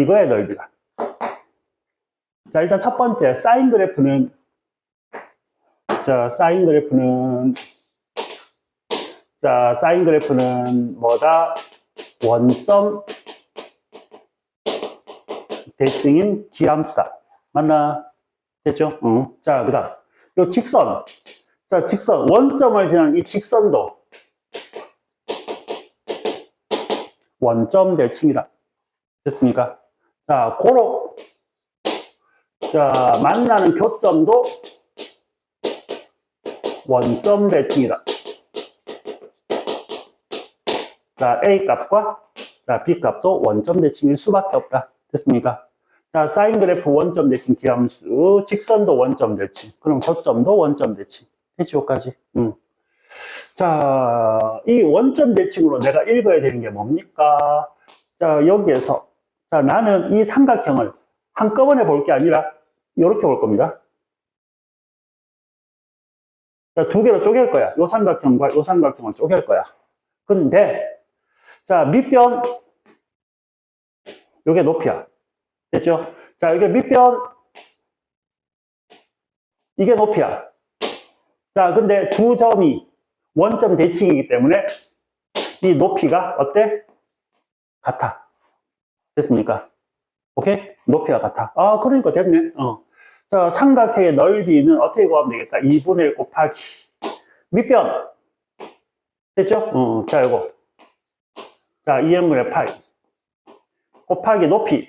이거의 넓이가. 자, 일단 첫 번째, 사인 그래프는, 자, 사인 그래프는 뭐다? 원점 대칭인 기함수다. 맞나? 됐죠? 자, 그 다음. 요 직선. 자, 직선. 원점을 지나는 이 직선도 원점 대칭이다. 됐습니까? 자, 고로. 자, 만나는 교점도 원점 대칭이다. 자, A 값과 자, B 값도 원점 대칭일 수밖에 없다. 됐습니까? 자, 사인 그래프 원점 대칭 기함수, 직선도 원점 대칭, 그럼 교점도 원점 대칭. 됐지, 여기까지. 자, 이 원점 대칭으로 내가 읽어야 되는 게 뭡니까? 자, 여기에서 자, 나는 이 삼각형을 한꺼번에 볼 게 아니라 이렇게 볼 겁니다. 자, 두 개로 쪼갤 거야. 요 삼각형과 요 삼각형을 쪼갤 거야. 근데 자, 밑변 요게 높이야. 됐죠? 자, 이게 밑변 이게 높이야. 자, 근데 두 점이 원점 대칭이기 때문에 이 높이가 어때? 같아. 됐습니까? 오케이? 높이가 같아. 아, 그러니까 됐네. 자, 삼각형의 넓이는 어떻게 구하면 되겠다? 2분의 1 곱하기 밑변. 됐죠? 자, 이거. 자, 2n분의 8 곱하기 높이.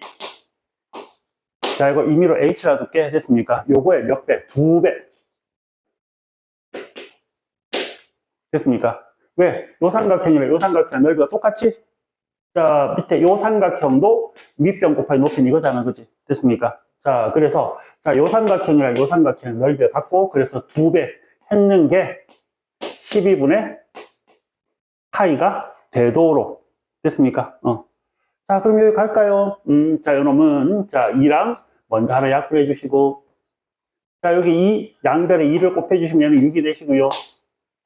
자, 이거 임의로 h라 둘게. 됐습니까? 요거의 몇 배? 2배. 됐습니까? 왜? 요 삼각형이랑 요 삼각형 넓이가 똑같지? 자, 밑에 요 삼각형도 밑변 곱하기 높이는 이거잖아. 그지? 됐습니까? 자, 그래서, 자, 요 삼각형이랑 요 삼각형 넓이가 같고, 그래서 2배 했는 게 12분의 파이가 되도록. 됐습니까? 자, 그럼 여기 갈까요? 자, 요 놈은, 자, 2랑 먼저 하나 약분해 주시고, 자, 여기 2, 양변에 2를 곱해 주시면 6이 되시고요.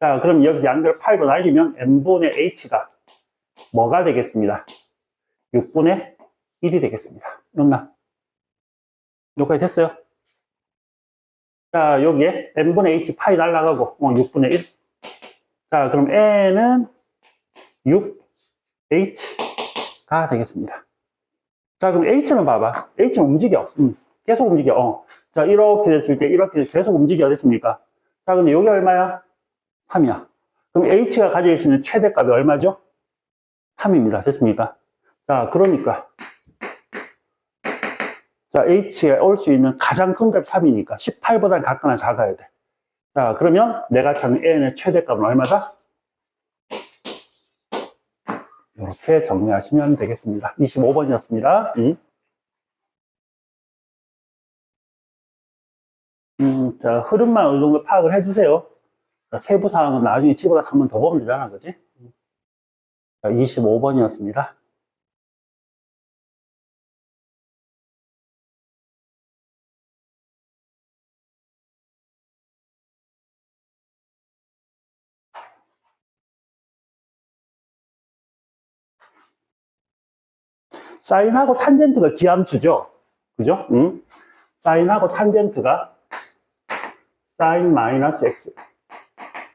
자, 그럼 여기서 양변을 8로 날리면 n분의 h가 뭐가 되겠습니다? 6분의 1이 되겠습니다. 맞나? 여기까지 됐어요? 자, 여기에 n분의 h 파이 날라가고 6분의 1. 자, 그럼 n은 6h가 되겠습니다. 자, 그럼 h는 봐봐. h는 움직여. 계속 움직여. 자, 이렇게 됐을 때 이렇게 계속 움직여. 됐습니까? 자, 근데 여기 얼마야? 3이야. 그럼 h가 가질 수 있는 최대값이 얼마죠? 3입니다. 됐습니까? 자, 그러니까 자, h에 올 수 있는 가장 큰 값 3이니까 18보다 같거나 작아야 돼. 자, 그러면 내가 찾는 n의 최대값은 얼마다? 이렇게 정리하시면 되겠습니다. 25번이었습니다. 자, 흐름만 어느 정도 파악을 해주세요. 자, 세부 사항은 나중에 집에 가서 한 번 더 보면 되잖아. 그지? 자, 25번이었습니다. 사인하고 탄젠트가 기함수죠. 그죠? 사인하고 탄젠트가 사인 마이너스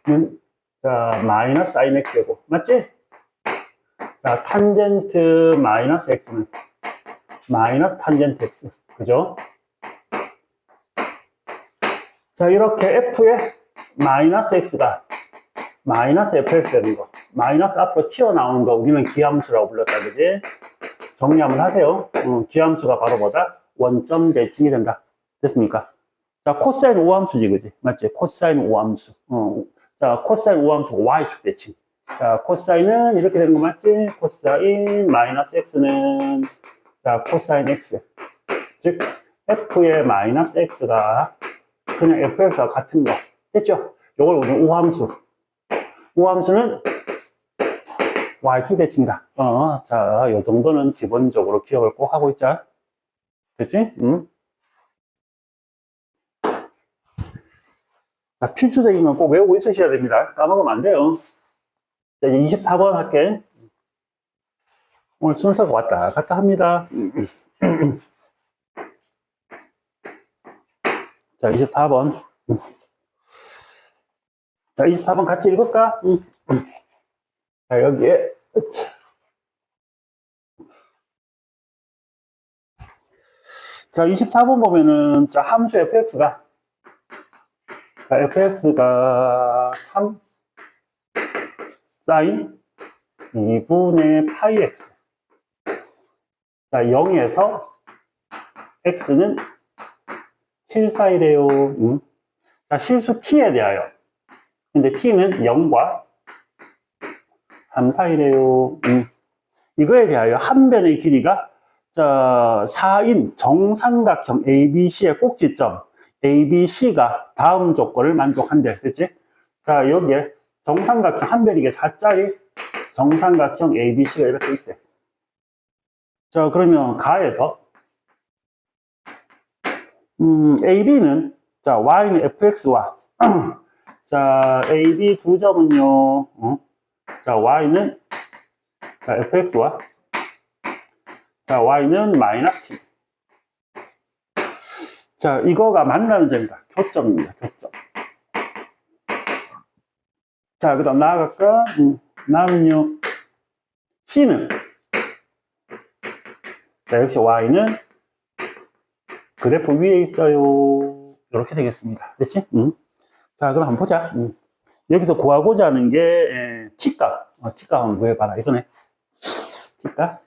x는 자, 마이너스 사인 x고 맞지? 자, 탄젠트 마이너스 x는 마이너스 탄젠트 x. 그죠? 자, 이렇게 f의 마이너스 x가 마이너스 fx 되는 거. 마이너스 앞으로 튀어나오는 거 우리는 기함수라고 불렀다. 그지? 정리 한번 하세요. 기함수가 바로 뭐다? 원점 대칭이 된다. 됐습니까? 자, 코사인 우함수지, 그지? 맞지? 코사인 우함수. 자, 코사인 우함수 y축 대칭. 자, 코사인은 이렇게 되는 거 맞지? 코사인 마이너스 x는 자, 코사인 x. 즉, f의 마이너스 x가 그냥 fx와 같은 거. 됐죠? 요걸 우리는 우함수. 우함수는 y축 대칭이다. 자, 요 정도는 기본적으로 기억을 꼭 하고 있자. 됐지? 자, 필수적인 건 꼭 외우고 있으셔야 됩니다. 까먹으면 안 돼요. 자, 이제 24번 할게. 오늘 순서가 왔다 갔다 합니다. 자, 24번. 자, 24번 같이 읽을까? 자, 여기에 자, 24번 보면은, 자, 함수 fx가, 자, fx가 3 사인 2분의 파이 x. 자, 0에서 x는 7 사이래요. 자, 실수 t에 대하여. 근데 t는 0과 3 사이래요. 이거에 대하여 한 변의 길이가 자, 4인 정삼각형 ABC의 꼭지점 ABC가 다음 조건을 만족한대. 그치? 자, 여기에 정삼각형 한 변이게 4짜리 정삼각형 ABC가 이렇게 있대. 자, 그러면 가에서 AB는 자, Y는 fx와 자, AB 두 점은요. 자, Y는 자, fx와 자, Y는 마이너스 t. 자, 이거가 만나는 점이다. 교점입니다. 교점. 자, 그 다음 나아갈까? 다음은요. C는 자, 역시 Y는 그래프 위에 있어요. 이렇게 되겠습니다. 그렇지? 자, 그럼 한번 보자. 여기서 구하고자 하는 게 T값. T값 한번 구해봐라. 이거네. T값.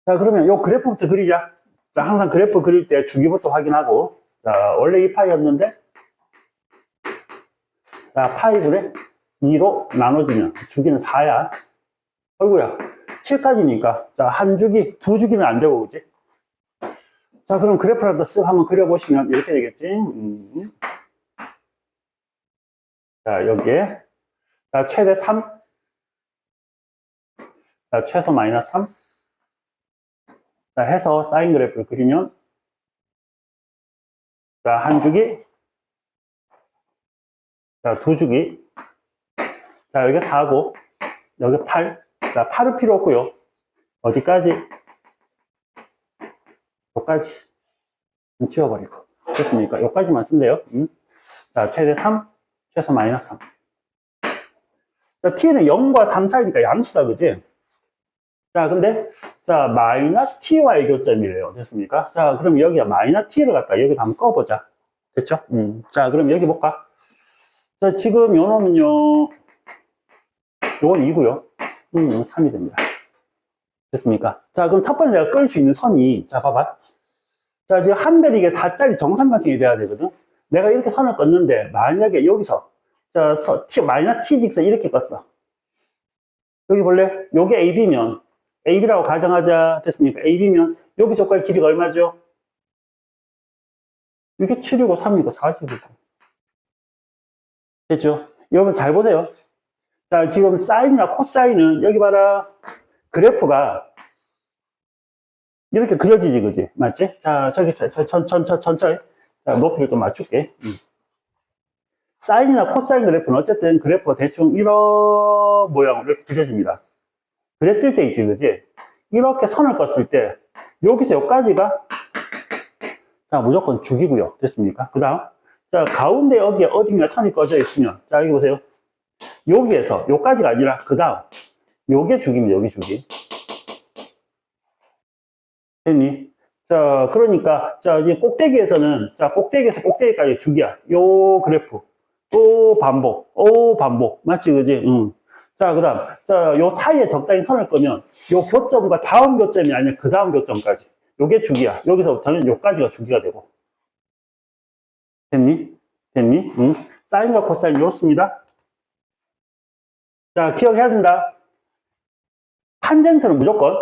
자, 그러면 요 그래프부터 그리자. 자, 항상 그래프 그릴 때 주기부터 확인하고. 자, 원래 이 파이였는데, 자, 파이분의 2로 나눠주면 주기는 4야. 어이구야. 7까지니까. 자, 한 주기, 두 주기는 안 되고, 그지? 자, 그럼 그래프라도 쓱 한번 그려보시면 이렇게 되겠지? 자, 여기에. 자, 최대 3. 자, 최소 마이너스 3. 자, 해서 사인 그래프를 그리면, 자, 한 주기. 자, 두 주기. 자, 여기 4고, 여기 8. 자, 8은 필요 없고요. 어디까지? 여기까지. 지워버리고. 됐습니까? 여기까지만 쓴대요. 자, 최대 3, 최소 마이너스 3. 자, t는 0과 3 사이니까 양수다, 그지? 자, 근데, 자, 마이너스 t와의 교점이래요. 됐습니까? 자, 그럼 여기가 마이너스 t를 갖다 여기 한번 꺼보자. 됐죠? 자, 그럼 여기 볼까? 자, 지금 요 놈은요, 요건 2고요. 3이 됩니다. 됐습니까? 자, 그럼 첫 번째 내가 끌 수 있는 선이, 자, 봐봐. 자, 지금 한 배릭에 4짜리 정삼각형이 돼야 되거든? 내가 이렇게 선을 껐는데, 만약에 여기서, 자, 마이너스 t 직선 이렇게 껐어. 여기 볼래? 요게 AB면, AB라고 가정하자. 됐습니까? AB면, 여기서까지 길이가 얼마죠? 이게 7이고 3이고 40이고. 됐죠? 여러분 잘 보세요. 자, 지금 사인이나 코사인은, 여기 봐라. 그래프가, 이렇게 그려지지, 그지? 맞지? 자, 저기, 천천히. 자, 높이를 좀 맞출게. 사인이나 코사인 그래프는 어쨌든 그래프가 대충 이런 모양으로 그려집니다. 그랬을 때 있지, 그지? 이렇게 선을 껐을 때, 여기서 여기까지가, 자, 무조건 주기고요. 됐습니까? 그 다음, 자, 가운데 여기에 어딘가 선이 꺼져 있으면, 자, 여기 보세요. 여기에서, 여기까지가 아니라, 그 다음, 요게 주기입니다, 여기 주기. 됐니? 자, 그러니까, 자, 지금 꼭대기에서는, 자, 꼭대기에서 꼭대기까지 주기야. 요 그래프. 또 반복. 반복. 맞지, 그지? 자, 그 다음. 자, 요 사이에 적당히 선을 끄면, 요 교점과 다음 교점이 아니라 그 다음 교점까지. 요게 주기야. 여기서부터는 요까지가 주기가 되고. 됐니? 됐니? 사인과 코사인 이렇습니다. 자, 기억해야 된다. 탄젠트는 무조건.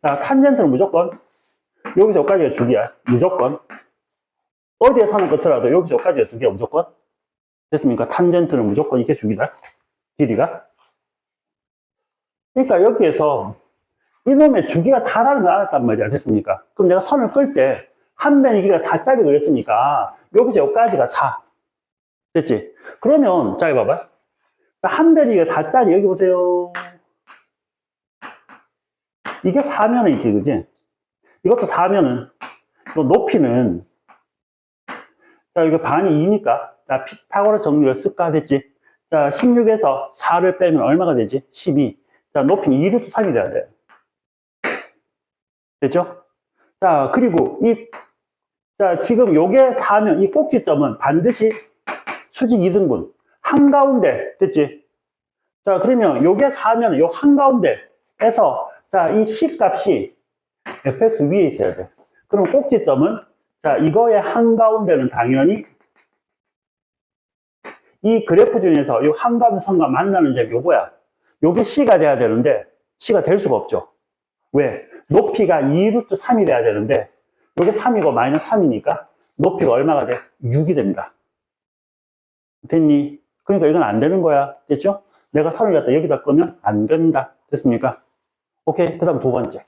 자, 탄젠트는 무조건. 여기서 여기까지가 주기야. 무조건. 어디에 선을 긋더라도 여기서 여기까지가 주기야. 무조건. 됐습니까? 탄젠트는 무조건 이게 주기다. 길이가. 그러니까 여기에서 이놈의 주기가 4라는 걸 알았단 말이야. 됐습니까? 그럼 내가 선을 끌 때 한 변의 길이가 4짜리 그랬으니까 여기서 여기까지가 4. 됐지? 그러면 자, 봐봐. 한 변의 길이가 4짜리 여기 보세요. 이게 4면은 있지, 그지? 이것도 4면은 또 높이는 자, 이거 반이 2니까 자, 피타고라스 정리를 쓸까 됐지? 자, 16에서 4를 빼면 얼마가 되지? 12. 자, 높이는 2루트 3이 돼야 돼. 됐죠? 자, 그리고 자, 지금 요게 4면 이 꼭지점은 반드시 수직 이등분. 한가운데, 됐지? 자, 그러면 요게 4면 요 한가운데에서, 자, 이 C 값이 fx 위에 있어야 돼. 그럼 꼭지점은, 자, 이거의 한가운데는 당연히 이 그래프 중에서 이 한가운데 선과 만나는 점이 요거야. 요게 C가 돼야 되는데, C가 될 수가 없죠. 왜? 높이가 2루트 3이 돼야 되는데, 요게 3이고 마이너스 3이니까, 높이가 얼마가 돼? 6이 됩니다. 됐니? 그러니까 이건 안 되는 거야. 됐죠? 내가 선을 갖다 여기다 끄면 안 된다. 됐습니까? 오케이. 그 다음 두 번째.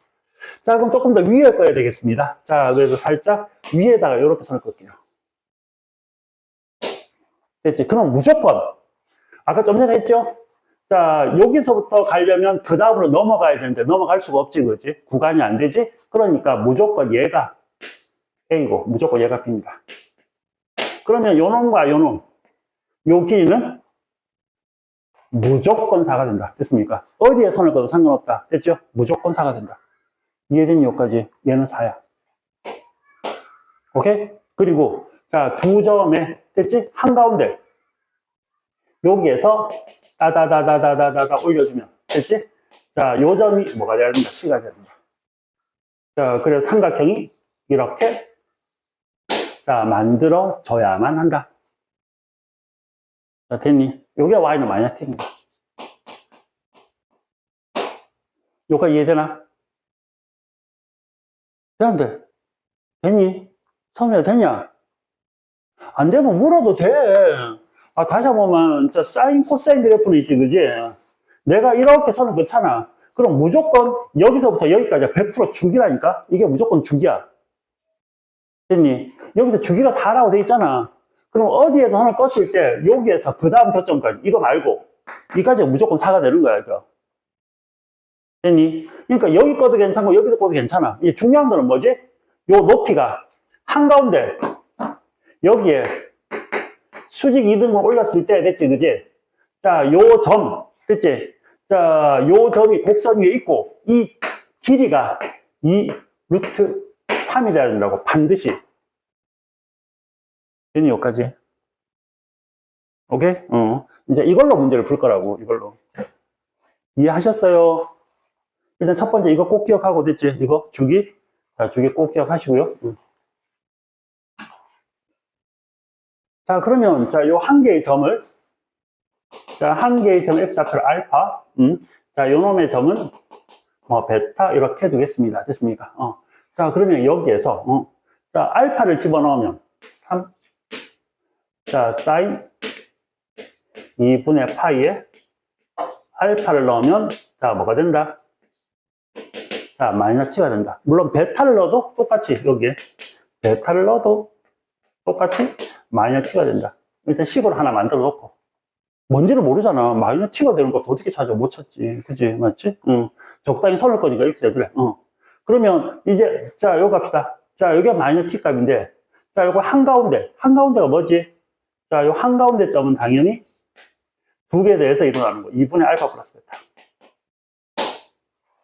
자, 그럼 조금 더 위에 꺼야 되겠습니다. 자, 그래서 살짝 위에다가 이렇게 선을 끌게요. 됐지? 그럼 무조건, 아까 좀 전에 했죠? 자, 여기서부터 가려면 그 다음으로 넘어가야 되는데 넘어갈 수가 없지, 그지? 구간이 안 되지? 그러니까 무조건 얘가 A고, 무조건 얘가 B입니다. 그러면 요 놈과 요 놈, 요 길이는 무조건 4가 된다. 됐습니까? 어디에 선을 꺼도 상관없다. 됐죠? 무조건 4가 된다. 이해된 여기까지. 얘는 4야. 오케이? 그리고, 자, 두 점에, 됐지? 한가운데. 여기에서 따다다다다다다 올려주면. 됐지? 자, 요 점이 뭐가 돼야 된다? C가 돼야 된다. 자, 그래서 삼각형이 이렇게, 자, 만들어져야만 한다. 자, 됐니? 요게 Y는 마이너스 T입니다. 요가 이해되나? 되는데, 됐니? 처음에 되냐? 안 되면 물어도 돼. 아, 다시 한번만, 사인, 코사인 그래프는 있지, 그지? 내가 이렇게 선을 긋잖아. 그럼 무조건 여기서부터 여기까지 100% 주기라니까? 이게 무조건 주기야. 됐니? 여기서 주기가 4라고 돼 있잖아. 그럼 어디에서 선을 껐을 때, 여기에서 그 다음 교점까지, 이거 말고, 이까지가 무조건 4가 되는 거야, 이거. 됐니? 그러니까 여기 꺼도 괜찮고, 여기도 꺼도 괜찮아. 이 중요한 거는 뭐지? 요 높이가 한가운데, 여기에 수직 2등분 올렸을 때, 됐지, 그지? 자, 요 점, 됐지? 자, 요 점이 곡선 위에 있고, 이 길이가 이 루트 3이 돼야 된다고, 반드시. 됐니, 여기까지? 오케이? 이제 이걸로 문제를 풀 거라고, 이걸로. 이해하셨어요? 일단 첫 번째 이거 꼭 기억하고, 됐지? 이거 주기? 자, 주기 꼭 기억하시고요. 자, 그러면, 자, 요 한 개의 점을, 자, 한 개의 점 x 앞으로 알파, 자, 요 놈의 점은, 베타, 이렇게 두겠습니다. 됐습니까? 자, 그러면 여기에서, 자, 알파를 집어넣으면, 3, 자, 사인 2분의 파이에 알파를 넣으면, 자, 뭐가 된다? 자, 마이너스 t가 된다. 물론, 베타를 넣어도 똑같이, 여기에. 베타를 넣어도 똑같이 마이너스 t가 된다. 일단 식으로 하나 만들어 놓고. 뭔지를 모르잖아. 마이너스 t가 되는 걸 어떻게 찾아? 못 찾지. 그지? 맞지? 적당히 선을 거니까 이렇게 되더래. 그러면 이제, 자, 요거 갑시다. 자, 여기가 마이너스 t 값인데, 자, 요거 한가운데. 한가운데가 뭐지? 자, 요 한가운데 점은 당연히 두 개에 대해서 일어나는 거. 2분의 알파 플러스 베타.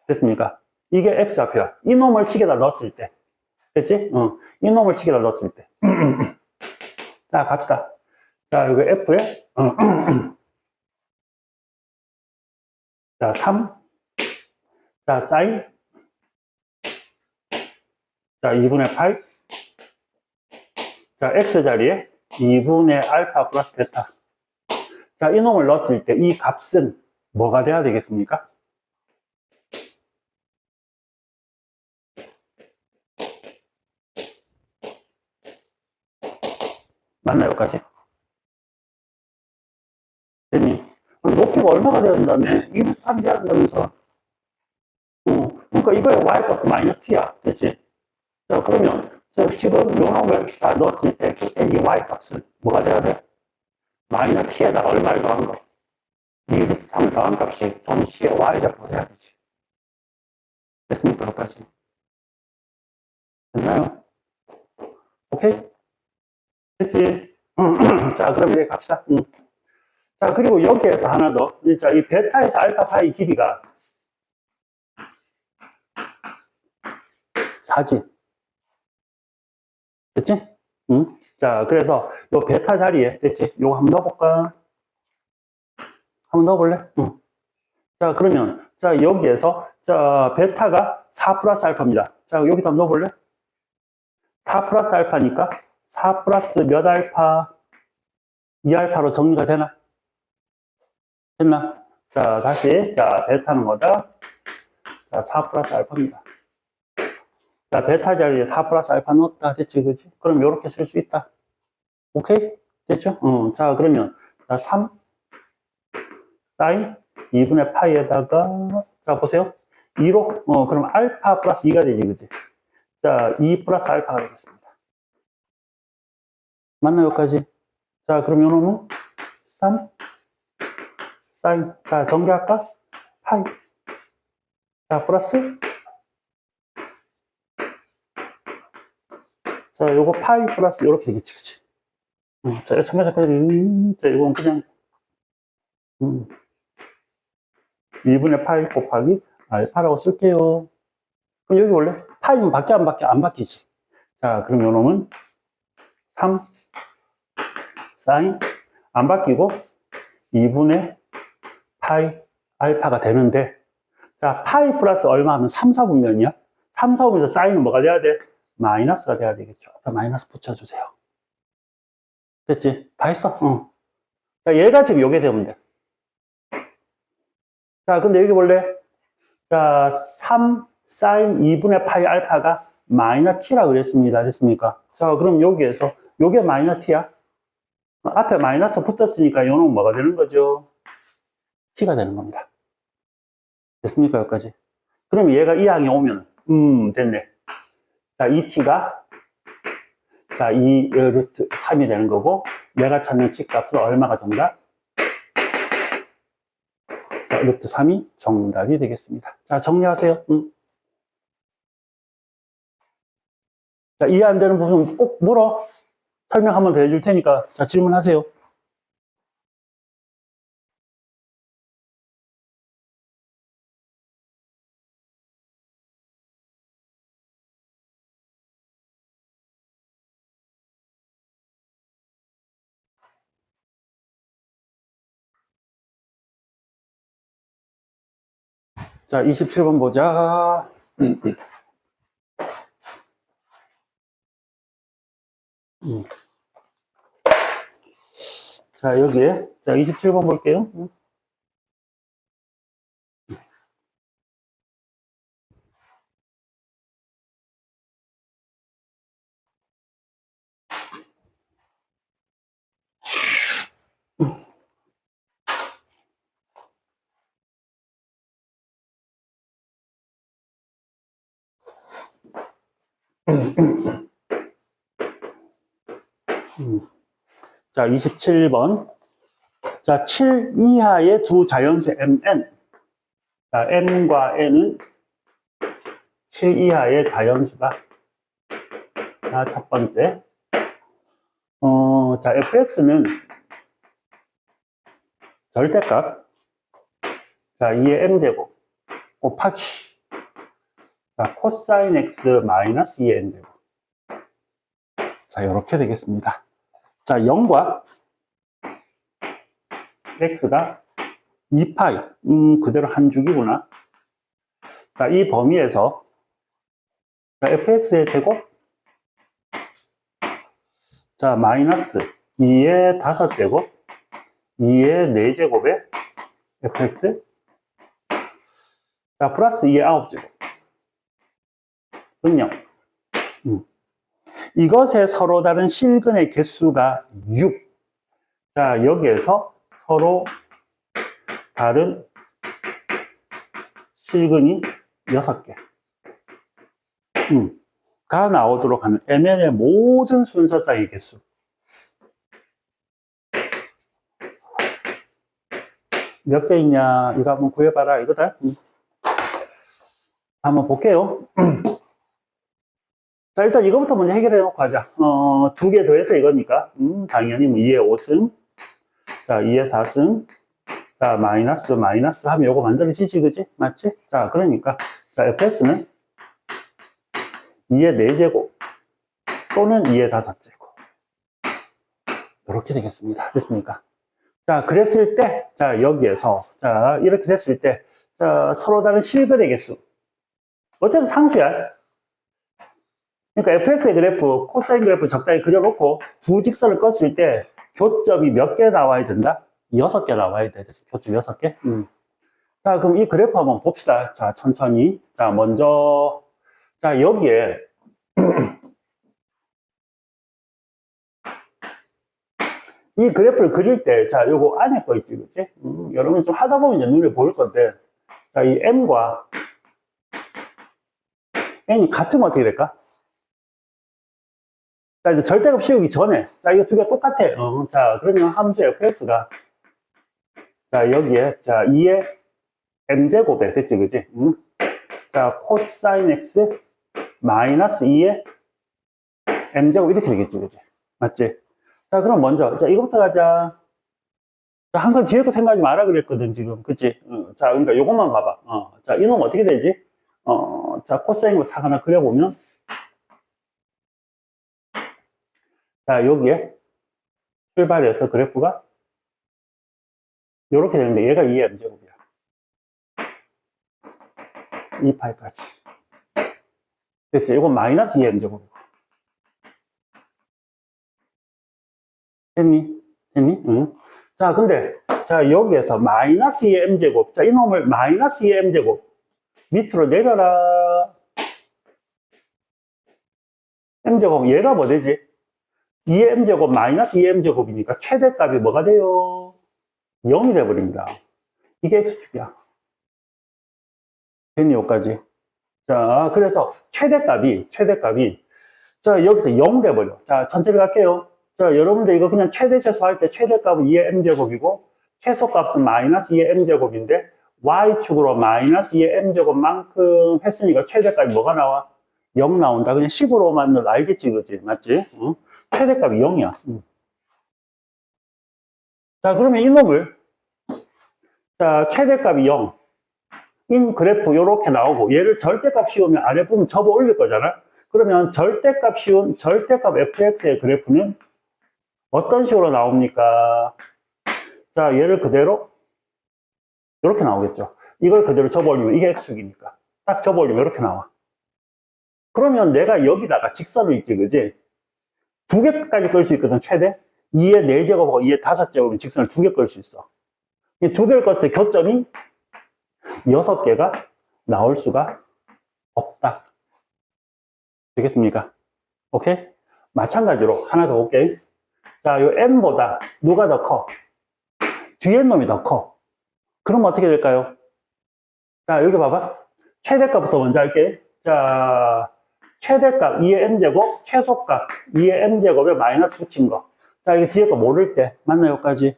됐습니까? 이게 x좌표야. 이 놈을 식에다 넣었을 때. 됐지? 이 놈을 식에다 넣었을 때. 자, 갑시다. 자, 여기 F에, 자, 3, 자, 사인, 자, 2분의 8, 자, X 자리에 2분의 알파 플러스 베타. 자, 이 놈을 넣었을 때 이 값은 뭐가 돼야 되겠습니까? 맞나요, 여기까지? 됐니? 높이가 얼마가 돼야 된다며? 2루트 3이 돼야 된다면서. 그러니까 이거의 y값은 마이너스 t야. 됐지? 자, 그러면, 자, 지금 요 놈을 자, 넣었을 때, 이 y값은 뭐가 돼야 돼? 마이너스 t에다가 얼마를 더한 거? 2루트 3을 더한 값이 전시의 y좌표가 돼야 되지. 됐습니까, 여기까지? 됐나요? 오케이? 됐지? 자, 그럼 이제 갑시다. 자, 그리고 여기에서 하나 더. 자, 이 베타에서 알파 사이 길이가 4지. 됐지? 응? 자, 그래서 요 베타 자리에, 됐지? 요거 한번 넣어볼까? 한번 넣어볼래? 응. 자, 그러면, 자, 여기에서, 자, 베타가 4 플러스 알파입니다. 자, 여기다 한번 넣어볼래? 4 플러스 알파니까, 4 플러스 몇 알파? 2 알파로 정리가 되나? 됐나? 자, 다시, 자, 베타는 뭐다? 자, 4 플러스 알파입니다. 자, 베타 자리에 4 플러스 알파 넣었다. 됐지, 그지? 그럼 요렇게 쓸 수 있다. 오케이? 됐죠? 자, 그러면, 자, 3 사인 2분의 파이에다가, 자, 보세요. 2로, 그럼 알파 플러스 2가 되지, 그지? 자, 2 플러스 알파가 되겠습니다. 맞나요, 여기까지? 자, 그럼 요놈은 3 사인, 자, 전개할까? 파이. 자, 플러스, 자, 요거 파이 플러스 요렇게 되겠지, 그치? 자, 참가자까지, 자, 이건 그냥, 2분의 파이 곱하기 알파라고 쓸게요. 그럼 여기 원래 파이는 바뀌어, 안 바뀌어? 안 바뀌지. 자, 그럼 요놈은 3 사인, 안 바뀌고 2분의 파이 알파가 되는데, 자, 파이 플러스 얼마 하면 3, 4분면이야? 3, 4분면에서 사인은 뭐가 돼야 돼? 마이너스가 돼야 되겠죠. 마이너스 붙여주세요. 됐지? 다 했어? 자, 얘가 지금 요게 되면 돼. 자, 근데 여기 원래, 자, 3 사인 2분의 파이 알파가 마이너스 t라 그랬습니다. 됐습니까? 자, 그럼 여기에서, 요게 마이너스 t야? 앞에 마이너스 붙었으니까 요놈은 뭐가 되는 거죠? t가 되는 겁니다. 됐습니까? 여기까지? 그럼 얘가 이 항에 오면, 됐네. 자, 이 t가, 자, 2 루트 3이 되는 거고, 내가 찾는 t 값은 얼마가 정답? 자, 루트 3이 정답이 되겠습니다. 자, 정리하세요. 자, 이해 안 되는 부분 꼭 물어. 설명 한번 더 해줄 테니까. 자, 질문하세요. 자, 27번 보자. 자, 여기에, 자, 27번 볼게요. 자, 27번. 자, 7 이하의 두 자연수 mn. 자, m과 n은 7 이하의 자연수다. 자, 첫 번째. 자, fx는 절대값. 자, 2의 m제곱 곱하기. 자, 코사인 x 마이너스 2의 n제곱. 자, 이렇게 되겠습니다. 자, 0과 x가 2파이. 그대로 한 줄기구나. 자, 이 범위에서, 자, fx의 제곱. 자, 마이너스 2의 5제곱, 2의 4제곱에 fx. 자, 플러스 2의 9제곱. 은요. 이것의 서로 다른 실근의 개수가 6. 자, 여기에서 서로 다른 실근이 6개. 가 나오도록 하는 mn의 모든 순서쌍의 개수. 몇 개 있냐? 이거 한번 구해봐라. 이거다. 한번 볼게요. 자, 일단 이거부터 먼저 해결해 놓고 하자. 2개 더해서 이거니까. 당연히 뭐 2의 5승. 자, 2의 4승. 자, 마이너스 하면 요거 만들어지지, 그지? 맞지? 자, 그러니까. 자, fx는 2의 4제곱 또는 2의 5제곱. 이렇게 되겠습니다. 됐습니까? 자, 그랬을 때, 자, 여기에서, 자, 이렇게 됐을 때, 자, 서로 다른 실거래 개수. 어쨌든 상수야. 그러니까 fx의 그래프, 코사인 그래프 적당히 그려놓고 두 직선을 껐을 때 교점이 몇 개 나와야 된다? 6개 나와야 돼. 그래서 교점 6개? 자, 그럼 이 그래프 한번 봅시다. 자, 천천히. 자, 먼저, 자, 여기에, 이 그래프를 그릴 때, 자, 요거 안에 거 있지, 그치? 여러분 좀 하다 보면 이제 눈에 보일 건데, 자, 이 m과 n이 같으면 어떻게 될까? 자, 이제 절대값 씌우기 전에, 자, 이거 두 개 똑같아. 자, 그러면 함수 fx가, 자, 여기에, 자, 2의 m제곱에, 됐지, 그지? 자, 코사인 x 마이너스 2의 m제곱 이렇게 되겠지, 그지? 맞지? 자, 그럼 먼저, 자, 이거부터 가자. 자, 항상 뒤에 거 생각하지 마라 그랬거든, 지금. 그치? 자, 그러니까 요것만 봐봐. 자, 이놈 어떻게 되지? 자, 코사인으로 싹 하나 그려보면, 자, 여기에 출발해서 그래프가 이렇게 되는데 얘가 2의 m제곱이야. 2파이까지. 됐지? 이건 마이너스 2의 m제곱이고. 됐니? 됐니? 응. 자, 근데, 자, 여기에서 마이너스 2의 m제곱. 자, 이놈을 마이너스 2의 m제곱. 밑으로 내려라. m제곱. 얘가 뭐 되지? 2의 m제곱 마이너스 2의 m제곱이니까 최대값이 뭐가 돼요? 0이 돼버립니다. 이게 x축이야. 됐니, 여기까지? 자, 그래서 최대값이, 자, 여기서 0 돼버려. 자, 천천히 갈게요. 자, 여러분들 이거 그냥 최대 최소할 때 최대값은 2의 m제곱이고, 최소값은 마이너스 2의 m제곱인데, y축으로 마이너스 2의 m제곱만큼 했으니까 최대값이 뭐가 나와? 0 나온다. 그냥 식으로만 넣어도 알겠지, 그지? 맞지? 최대값이 0이야. 자, 그러면 이놈을, 자, 최대값이 0. 인 그래프 요렇게 나오고, 얘를 절대값 씌우면 아래 부분 접어 올릴 거잖아? 그러면 절대값 씌운, 절대값 fx의 그래프는 어떤 식으로 나옵니까? 자, 얘를 그대로, 요렇게 나오겠죠. 이걸 그대로 접어 올리면 이게 x축이니까. 딱 접어 올리면 이렇게 나와. 그러면 내가 여기다가 직선을 있지, 그지? 두 개까지 끌 수 있거든, 최대. 2의 4제곱하고 2의 5제곱은 직선을 두 개 끌 수 있어. 이 두 개를 껐을 때 교점이 6개가 나올 수가 없다. 되겠습니까? 오케이? 마찬가지로 하나 더 볼게. 자, 요 m보다 누가 더 커? 뒤에 놈이 더 커. 그럼 어떻게 될까요? 자, 여기 봐봐. 최대값부터 먼저 할게. 자, 최대값 2의 m제곱, 최소값 2의 m제곱에 마이너스 붙인 거. 자, 이게 뒤에 거 모를 때 맞나 여기까지?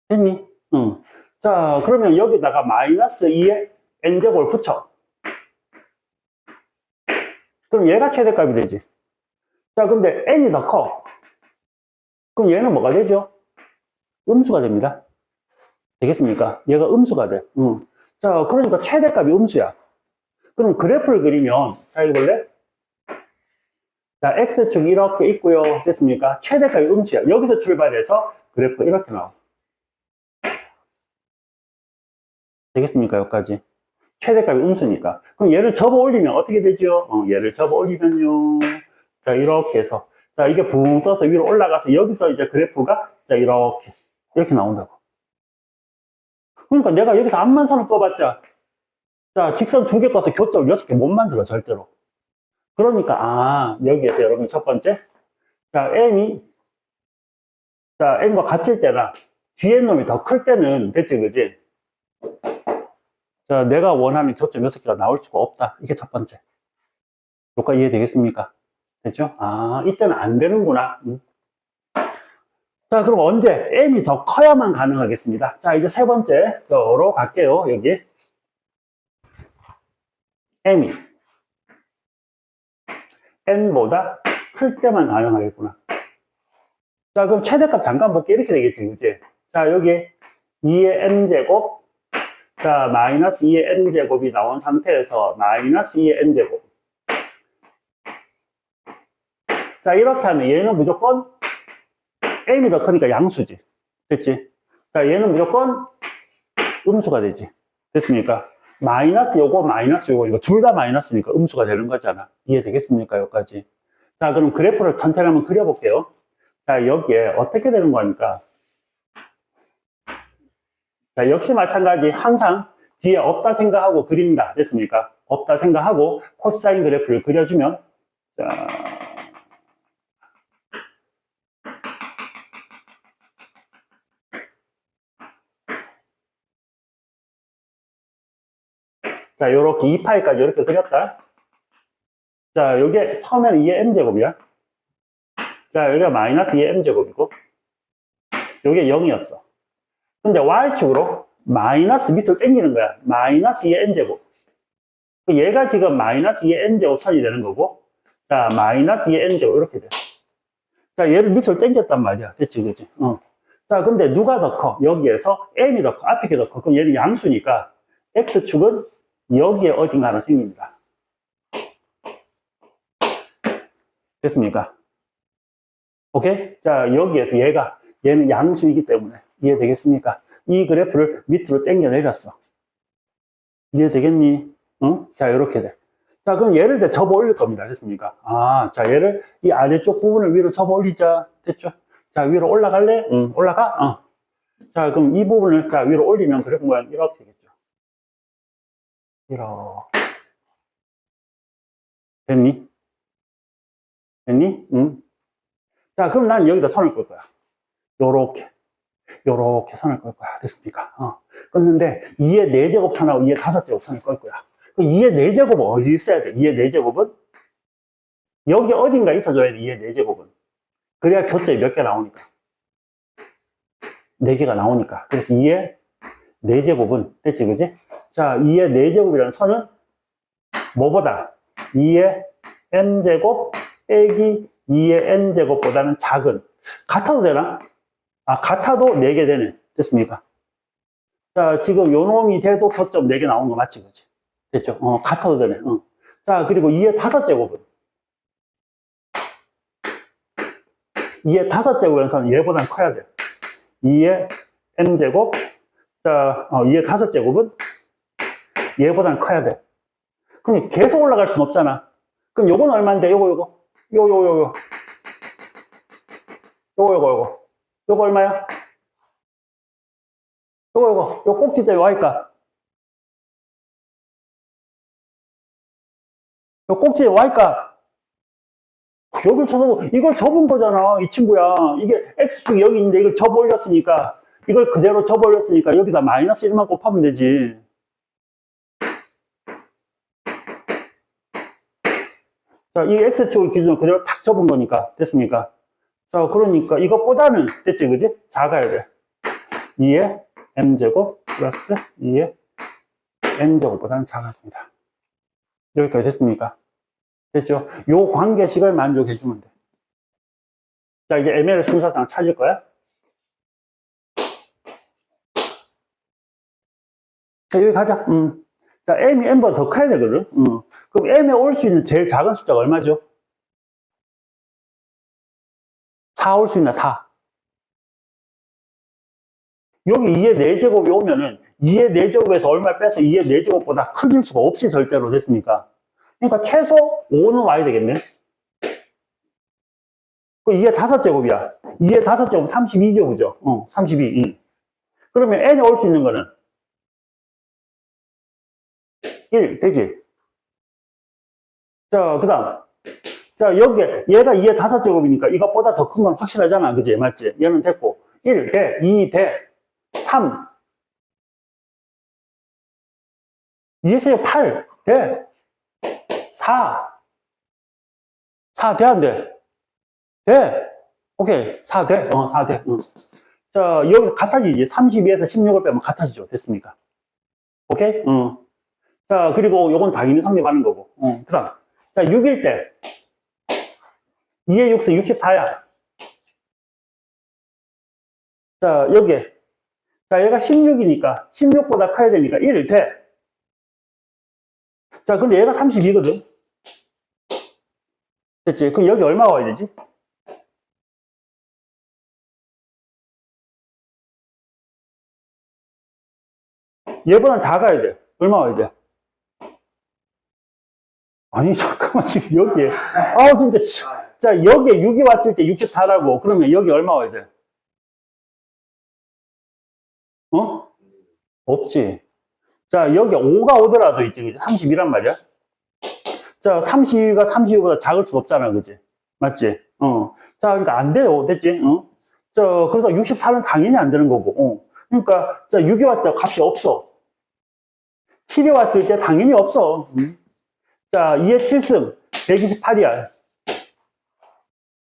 됐니? 응. 자, 그러면 여기다가 마이너스 2의 n제곱을 붙여. 그럼 얘가 최대값이 되지. 자, 근데 n이 더 커. 그럼 얘는 뭐가 되죠? 음수가 됩니다. 되겠습니까? 얘가 음수가 돼. 자, 그러니까 최대값이 음수야. 그럼 그래프를 그리면, 자, 이거 볼래? 자, x축 이렇게 있고요. 됐습니까? 최대값이 음수야. 여기서 출발해서 그래프가 이렇게 나와. 되겠습니까? 여기까지. 최대값이 음수니까. 그럼 얘를 접어 올리면 어떻게 되죠? 얘를 접어 올리면요. 자, 이렇게 해서. 자, 이게 붕 떠서 위로 올라가서 여기서 이제 그래프가 자, 이렇게 나온다고. 그러니까 내가 여기서 앞만선을 꺼봤자, 자, 직선 두 개 꺼서 교점을 6개 못 만들어, 절대로. 그러니까, 여기에서 여러분 첫 번째. 자, n과 같을 때나 뒤에 놈이 더 클 때는 됐지, 그지? 자, 내가 원하는 교점 6개가 나올 수가 없다. 이게 첫 번째. 여기까지 이해되겠습니까? 됐죠? 이때는 안 되는구나. 자, 그럼 언제? m이 더 커야만 가능하겠습니다. 자, 이제 세 번째로 갈게요, 여기. m이 n보다 클 때만 가능하겠구나. 자, 그럼 최대값 잠깐 볼게. 이렇게 되겠지, 그지? 자, 여기 2의 n제곱, 자, 마이너스 2의 n제곱이 나온 상태에서 마이너스 2의 n제곱. 자, 이렇게 하면 얘는 무조건 m이 더 크니까 양수지. 됐지? 자, 얘는 무조건 음수가 되지. 됐습니까? 마이너스 요거, 마이너스 요거, 이거 둘 다 마이너스니까 음수가 되는 거잖아. 이해되겠습니까? 여기까지. 자, 그럼 그래프를 천천히 한번 그려볼게요. 자, 여기에 어떻게 되는 거니까. 자, 역시 마찬가지. 항상 뒤에 없다 생각하고 그린다. 됐습니까? 없다 생각하고 코사인 그래프를 그려주면, 자, 자, 요렇게 2파이까지 이렇게 그렸다. 자, 요게 처음에는 2의 m제곱이야. 자, 여기가 마이너스 2의 m제곱이고, 요게 0이었어. 근데 y축으로 마이너스 밑으로 당기는 거야. 마이너스 2의 n제곱. 얘가 지금 마이너스 2의 n제곱 선이 되는 거고, 자, 마이너스 2의 n제곱 이렇게 돼. 자, 얘를 밑으로 당겼단 말이야. 됐지, 그지? 자, 근데 누가 더 커? 여기에서 m이 더 커. 앞에 게 더 커. 그럼 얘는 양수니까 x축은 여기에 어딘가 하나 생깁니다. 됐습니까? 오케이? 자, 여기에서 얘는 양수이기 때문에 이해되겠습니까? 이 그래프를 밑으로 당겨 내렸어. 이해되겠니? 응? 자, 이렇게 돼. 자, 그럼 얘를 이제 접어 올릴 겁니다. 됐습니까? 아, 자, 얘를 이 아래쪽 부분을 위로 접어 올리자. 됐죠? 자, 위로 올라갈래? 응, 올라가? 자, 그럼 이 부분을 자, 위로 올리면 그래프 모양 이렇게 되겠죠. 이렇게. 됐니? 됐니? 응? 자, 그럼 난 여기다 선을 끌 거야. 요렇게 선을 끌 거야. 됐습니까? 끊는데 2의 4제곱 선하고 2의 5제곱 선을 끌 거야. 그 2의 4제곱은 어디 있어야 돼? 2의 4제곱은 여기 어딘가 있어줘야 돼. 2의 4제곱은. 그래야 교점이 몇 개 나오니까. 4개가 나오니까. 그래서 2의 4제곱은 됐지, 그지? 자, 2의 4제곱이라는 선은 뭐보다 2의 n제곱 빼기 2의 n제곱보다는 작은. 같아도 되나? 아, 같아도 4개 되네. 됐습니까? 자, 지금 요 놈이 돼도 교점 4개 나오는 거 맞지, 그지? 됐죠? 같아도 되네. 자, 그리고 2의 5제곱은? 2의 5제곱이라는 선은 얘보다는 커야 돼. 2의 n제곱. 자, 2의 5제곱은? 얘보다는 커야 돼. 그럼 계속 올라갈 순 없잖아. 그럼 요건 얼마인데? 요거. 요거 얼마야? 요 꼭지점이 y값. 요 꼭지의 y값. 여길 이걸 접은 거잖아. 이 친구야. 이게 x축이 여기 있는데 이걸 접어 올렸으니까, 이걸 그대로 접어 올렸으니까 여기다 마이너스 1만 곱하면 되지. 자, 이 x축을 기준으로 그대로 탁 접은 거니까. 됐습니까? 자, 그러니까 이것보다는, 됐지, 그지? 작아야 돼. 2의 m제곱 플러스 2의 n제곱보다는 작아집니다. 여기까지 됐습니까? 됐죠? 요 관계식을 만족해주면 돼. 자, 이제 m을 순서상 찾을 거야. 자, 여기 가자. 자, m이 m보다 더 커야 되거든. 그럼 m에 올 수 있는 제일 작은 숫자가 얼마죠? 4 올 수 있나? 4. 여기 2의 4제곱이 오면은 2의 4제곱에서 얼마 빼서 2의 4제곱보다 크길 수가 없이 절대로. 됐습니까? 그러니까 최소 5는 와야 되겠네. 그 2의 5제곱이야. 2의 5제곱 32죠, 그죠? 32. 그러면 n에 올 수 있는 거는 1 되지? 자, 그 다음. 자, 얘가 2의 5제곱이니까 이것보다 더 큰 건 확실하잖아. 그지? 맞지? 얘는 됐고. 1 대, 2 대, 3. 2의 세제곱 8 대, 4. 4 돼, 안 돼? 돼. 오케이. 4 돼. 4 돼. 자, 여기서 같아지지. 32에서 16을 빼면 같아지죠. 됐습니까? 오케이? 자, 그리고 요건 당연히 성립하는 거고. 그 다음. 자, 6일 때. 2의 6은 64야. 자, 여기에. 자, 얘가 16이니까, 16보다 커야 되니까 1 돼. 자, 근데 얘가 32거든. 됐지? 그럼 여기 얼마 와야 되지? 얘보다 작아야 돼. 얼마 와야 돼? 아니, 잠깐만, 지금 여기에. 아, 진짜. 자, 여기에 6이 왔을 때 64라고. 그러면 여기 얼마 와야 돼? 어? 없지. 자, 여기 5가 오더라도 있지, 그지? 30이란 말이야. 자, 30가 32보다 작을 수 없잖아, 그지? 맞지? 자, 그러니까 안 돼요. 됐지? 그래서 64는 당연히 안 되는 거고. 그러니까, 자, 6이 왔을 때 값이 없어. 7이 왔을 때 당연히 없어. 자, 2의 7승, 128이야.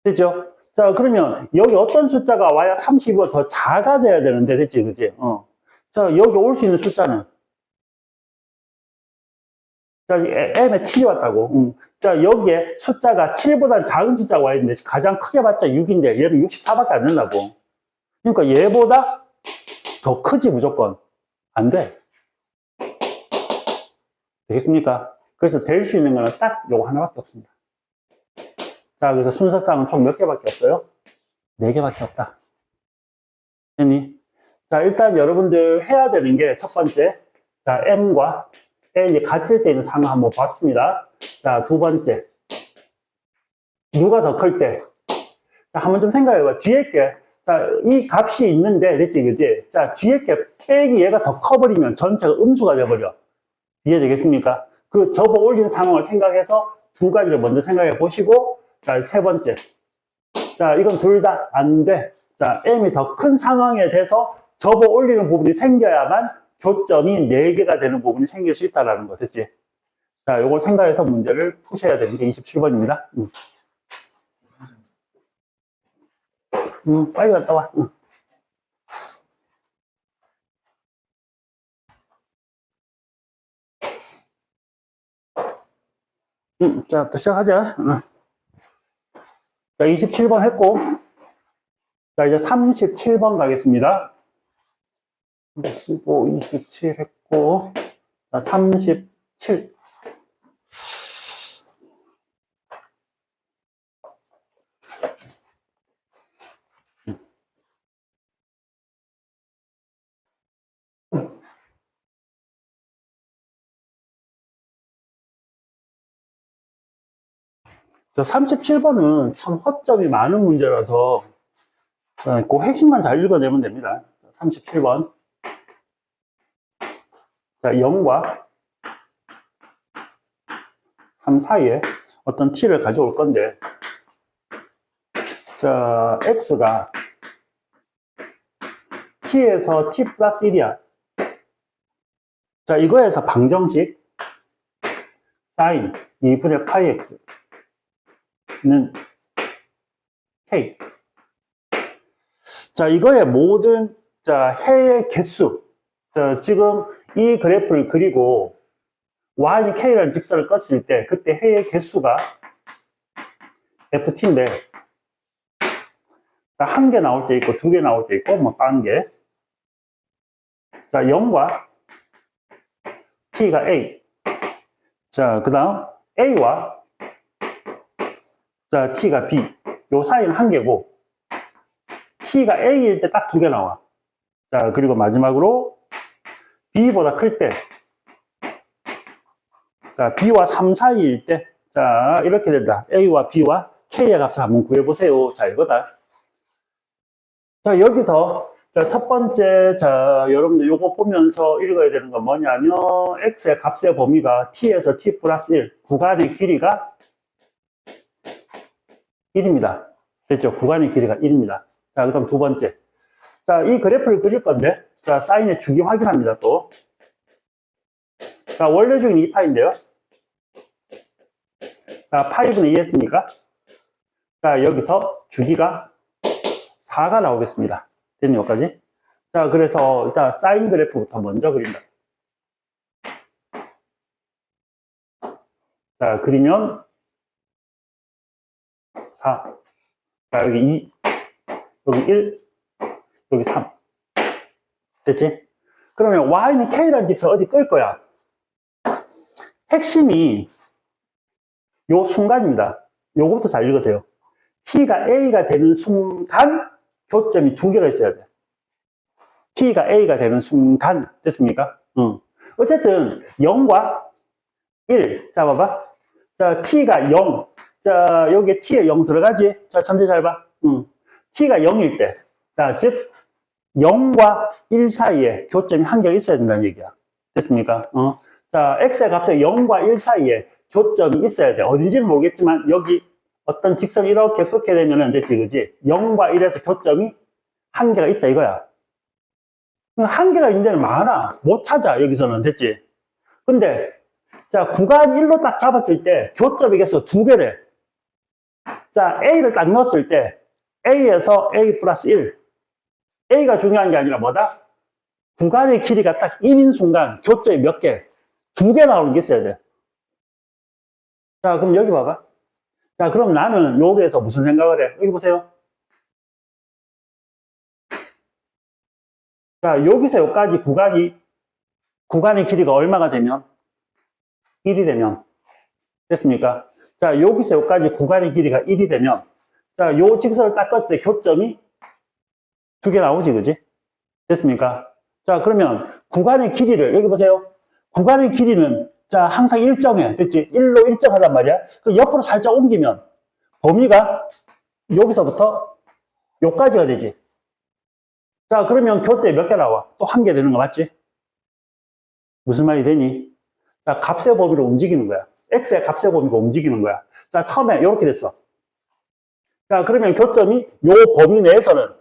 됐죠? 자, 그러면 여기 어떤 숫자가 와야 30보다 더 작아져야 되는데, 됐지? 그지? 자, 여기 올 수 있는 숫자는 자, m에 7이 왔다고. 자, 여기에 숫자가 7보다 작은 숫자가 와야 되는데, 가장 크게 봤자 6인데, 얘는 64밖에 안 된다고. 그러니까 얘보다 더 크지, 무조건. 안 돼. 되겠습니까? 그래서 될 수 있는 거는 딱 요거 하나밖에 없습니다. 자, 그래서 순서상은 총 몇 개밖에 없어요? 4개밖에 없다. 됐니? 자, 일단 여러분들 해야 되는 게 첫 번째. 자, m과 n이 같을 때 있는 상황 한번 봤습니다. 자, 두 번째. 누가 더 클 때? 자, 한번 좀 생각해봐. 뒤에 게, 자, 이 값이 있는데, 됐지, 그지? 자, 뒤에 게 빼기 얘가 더 커버리면 전체가 음수가 돼버려. 이해되겠습니까? 그 접어 올린 상황을 생각해서 두 가지를 먼저 생각해 보시고, 자, 세 번째. 자, 이건 둘 다 안 돼. 자, m이 더 큰 상황에 대해서 접어 올리는 부분이 생겨야만 교점이 4개가 되는 부분이 생길 수 있다는 거, 됐지? 자, 요걸 생각해서 문제를 푸셔야 되는 게 27번입니다. 빨리 갔다 와. 자, 또 시작하자. 자, 27번 했고, 자, 이제 37번 가겠습니다. 15, 27 했고, 자, 37. 자, 37번은 참 허점이 많은 문제라서, 그 핵심만 잘 읽어내면 됩니다. 37번. 자, 0과 3 사이에 어떤 t를 가져올 건데, 자, x가 t에서 t 플러스 1이야. 자, 이거에서 방정식 sin 2분의 파이 x는 k. 자, 이거의 모든, 자, 해의 개수. 자, 지금 이 그래프를 그리고 y는 k라는 직선을 껐을 때 그때 해의 개수가 ft인데, 자, 1개 나올 때 있고 2개 나올 때 있고 뭐 1개. 자, 0과 t가 a. 자, 그 다음 a와 자, t가 b. 요 사이는 1개고 t가 a일 때 딱 2개 나와. 자, 그리고 마지막으로 b보다 클 때, 자, b와 3 사이일 때, 자, 이렇게 된다. a와 b와 k의 값을 한번 구해보세요. 자, 이거다. 자, 여기서, 자, 첫 번째, 자, 여러분들 요거 보면서 읽어야 되는 건 뭐냐면, x의 값의 범위가 t에서 t 플러스 1, 구간의 길이가 1입니다. 됐죠? 구간의 길이가 1입니다. 자, 그 다음 두 번째. 자, 이 그래프를 그릴 건데, 자, 사인의 주기 확인합니다, 또. 자, 원래 주기는 2파인데요. 자, 파이분의 2 했으니까. 자, 여기서 주기가 4가 나오겠습니다. 됐니, 여기까지? 자, 그래서 일단 사인 그래프부터 먼저 그린다. 자, 그리면 4. 자, 여기 2, 여기 1, 여기 3. 됐지? 그러면 y는 k라는 직선 어디 끌 거야? 핵심이 요 순간입니다. 요것도 잘 읽으세요. t가 a가 되는 순간 교점이 두 개가 있어야 돼. t가 a가 되는 순간 됐습니까? 어쨌든 0과 1 잡아봐. 자, t가 0. 자, 여기에 t에 0 들어가지? 자, 천천히 잘 봐. t가 0일 때. 자, 즉 0과 1 사이에 교점이 한 개가 있어야 된다는 얘기야. 됐습니까? 자, x의 값에 0과 1 사이에 교점이 있어야 돼. 어딘지는 모르겠지만 여기 어떤 직선이 이렇게 꺾게 되면 됐지, 그지? 0과 1에서 교점이 한 개가 있다 이거야. 한 개가 있는 데는 많아. 못 찾아, 여기서는. 됐지? 근데, 자, 구간 1로 딱 잡았을 때 교점이 계속 두 개래. 자, A를 딱 넣었을 때 A에서 A 플러스 1. A가 중요한 게 아니라 뭐다? 구간의 길이가 딱 1인 순간 교점이 몇 개? 두 개 나오는 게 있어야 돼. 자, 그럼 여기 봐봐. 자, 그럼 나는 여기에서 무슨 생각을 해? 여기 보세요. 자, 여기서 여기까지 구간의 길이가 얼마가 되면? 1이 되면. 됐습니까? 자, 여기서 여기까지 구간의 길이가 1이 되면, 자, 요 직선을 딱 껐을 때 교점이 두 개 나오지, 그지? 됐습니까? 자, 그러면 구간의 길이를, 여기 보세요. 구간의 길이는, 자, 항상 일정해. 됐지? 1로 일정하단 말이야. 그 옆으로 살짝 옮기면, 범위가 여기서부터 요까지가 되지. 자, 그러면 교점이 몇 개 나와? 또 한 개 되는 거 맞지? 무슨 말이 되니? 자, 값의 범위로 움직이는 거야. x의 값의 범위가 움직이는 거야. 자, 처음에 이렇게 됐어. 자, 그러면 교점이 요 범위 내에서는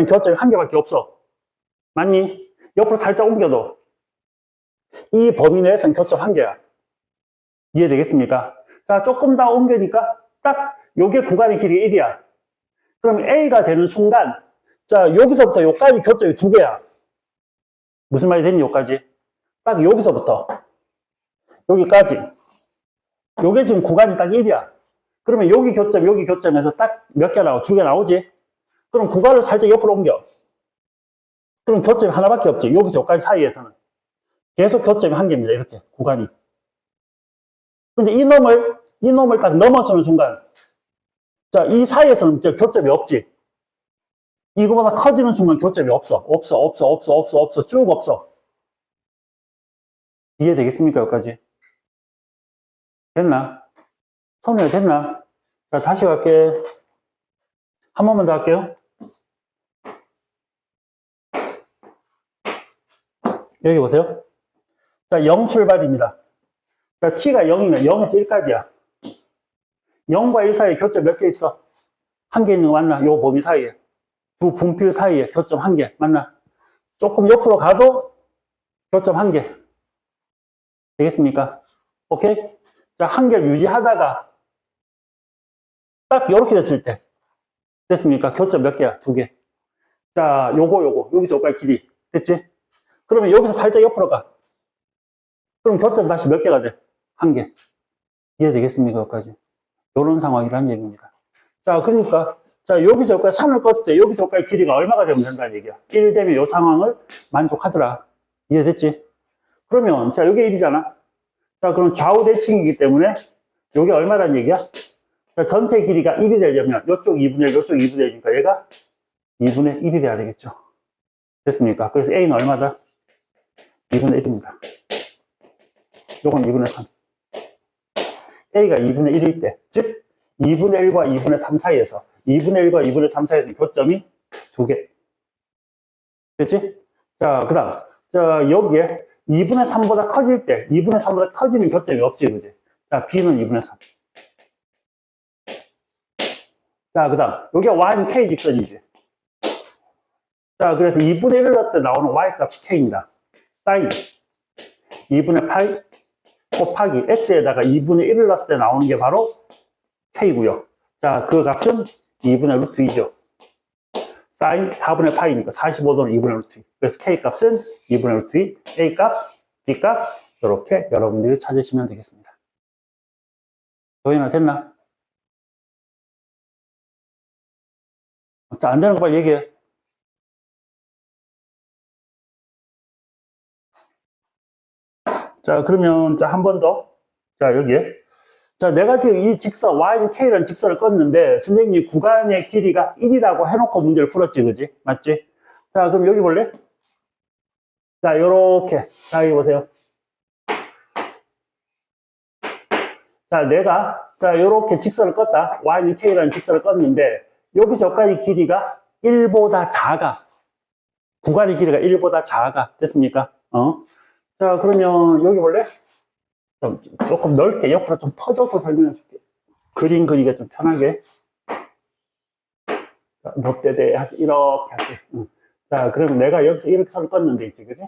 교점이 한 개밖에 없어. 맞니? 옆으로 살짝 옮겨도 이 범위 내에서는 교점 한 개야. 이해되겠습니까? 자, 조금 더 옮기니까 딱 요게 구간의 길이가 1이야. 그럼 A가 되는 순간, 자, 여기서부터 여기까지 교점이 두 개야. 무슨 말이 되니, 여기까지? 딱 여기서부터 여기까지. 요게 지금 구간이 딱 1이야. 그러면 여기 교점에서 딱 몇 개 나와? 두 개 나오지? 그럼 구간을 살짝 옆으로 옮겨. 그럼 교점이 하나밖에 없지. 여기서 여기까지 사이에서는. 계속 교점이 한 개입니다. 이렇게, 구간이. 근데 이 놈을 딱 넘어서는 순간, 자, 이 사이에서는 교점이 없지. 이거보다 커지는 순간 교점이 없어. 쭉 없어. 이해되겠습니까, 여기까지? 됐나? 선우야, 됐나? 자, 다시 갈게. 한 번만 더 할게요. 여기 보세요. 자, 0 출발입니다. 자, t가 0이면 0에서 1까지야. 0과 1 사이에 교점 몇 개 있어? 한 개 있는 거 맞나? 요 범위 사이에. 두 분필 사이에 교점 한 개. 맞나? 조금 옆으로 가도 교점 한 개. 되겠습니까? 오케이? 자, 한 개를 유지하다가 딱 요렇게 됐을 때. 됐습니까? 교점 몇 개야? 두 개. 자, 요거. 여기서 여기까지 길이. 됐지? 그러면 여기서 살짝 옆으로 가. 그럼 교점 다시 몇 개가 돼? 한 개. 이해되겠습니까? 여기까지. 요런 상황이란 얘기입니다. 자, 그러니까, 자, 여기서 여기까지 산을 껐을 때 여기서 여기까지 길이가 얼마가 되면 된다는 얘기야. 1 되면 요 상황을 만족하더라. 이해됐지? 그러면, 자, 요게 1이잖아. 자, 그럼 좌우 대칭이기 때문에 요게 얼마란 얘기야? 자, 전체 길이가 1이 되려면 요쪽 2분의 1, 요쪽 2분의 1이니까 얘가 2분의 1이 돼야 되겠죠. 됐습니까? 그래서 A는 얼마다? 2분의 1입니다. 요건 2분의 3. A가 2분의 1일 때, 즉 2분의 1과 2분의 3 사이에서 2분의 1과 2분의 3 사이에서 교점이 두 개. 됐지? 자, 그 다음. 자, 여기에 2분의 3보다 커질 때 2분의 3보다 커지는 교점이 없지, 그지? 자, B는 2분의 3. 자, 그 다음. 여기가 Y는 K 직선이지. 자, 그래서 2분의 1을 넣었을 때 나오는 Y 값이 K입니다. 사인 2분의 8 곱하기 X에다가 2분의 1을 넣었을 때 나오는 게 바로 K고요. 자, 그 값은 2분의 루트 2죠. 사인 4분의 파이니까 45도는 2분의 루트 2. 그래서 K 값은 2분의 루트 2, A 값, B 값, 이렇게 여러분들이 찾으시면 되겠습니다. 도현아, 됐나? 자, 안 되는 거 빨리 얘기해. 자, 그러면, 자, 한 번 더. 자, 여기에. 자, 내가 지금 이 직선, YK라는 직선을 껐는데, 선생님이 구간의 길이가 1이라고 해놓고 문제를 풀었지, 그지? 맞지? 자, 그럼 여기 볼래? 자, 요렇게. 자, 여기 보세요. 자, 자, 요렇게 직선을 껐다. YK라는 직선을 껐는데, 여기서 여기까지 길이가 1보다 작아. 구간의 길이가 1보다 작아. 됐습니까? 자, 그러면 여기 볼래? 조금 넓게 옆으로 좀 퍼져서 설명해 줄게. 그림 그리기가 좀 편하게. 자, 넓대대 이렇게 할게. 자, 그러면 내가 여기서 이렇게 선 껐는데 있지, 그지?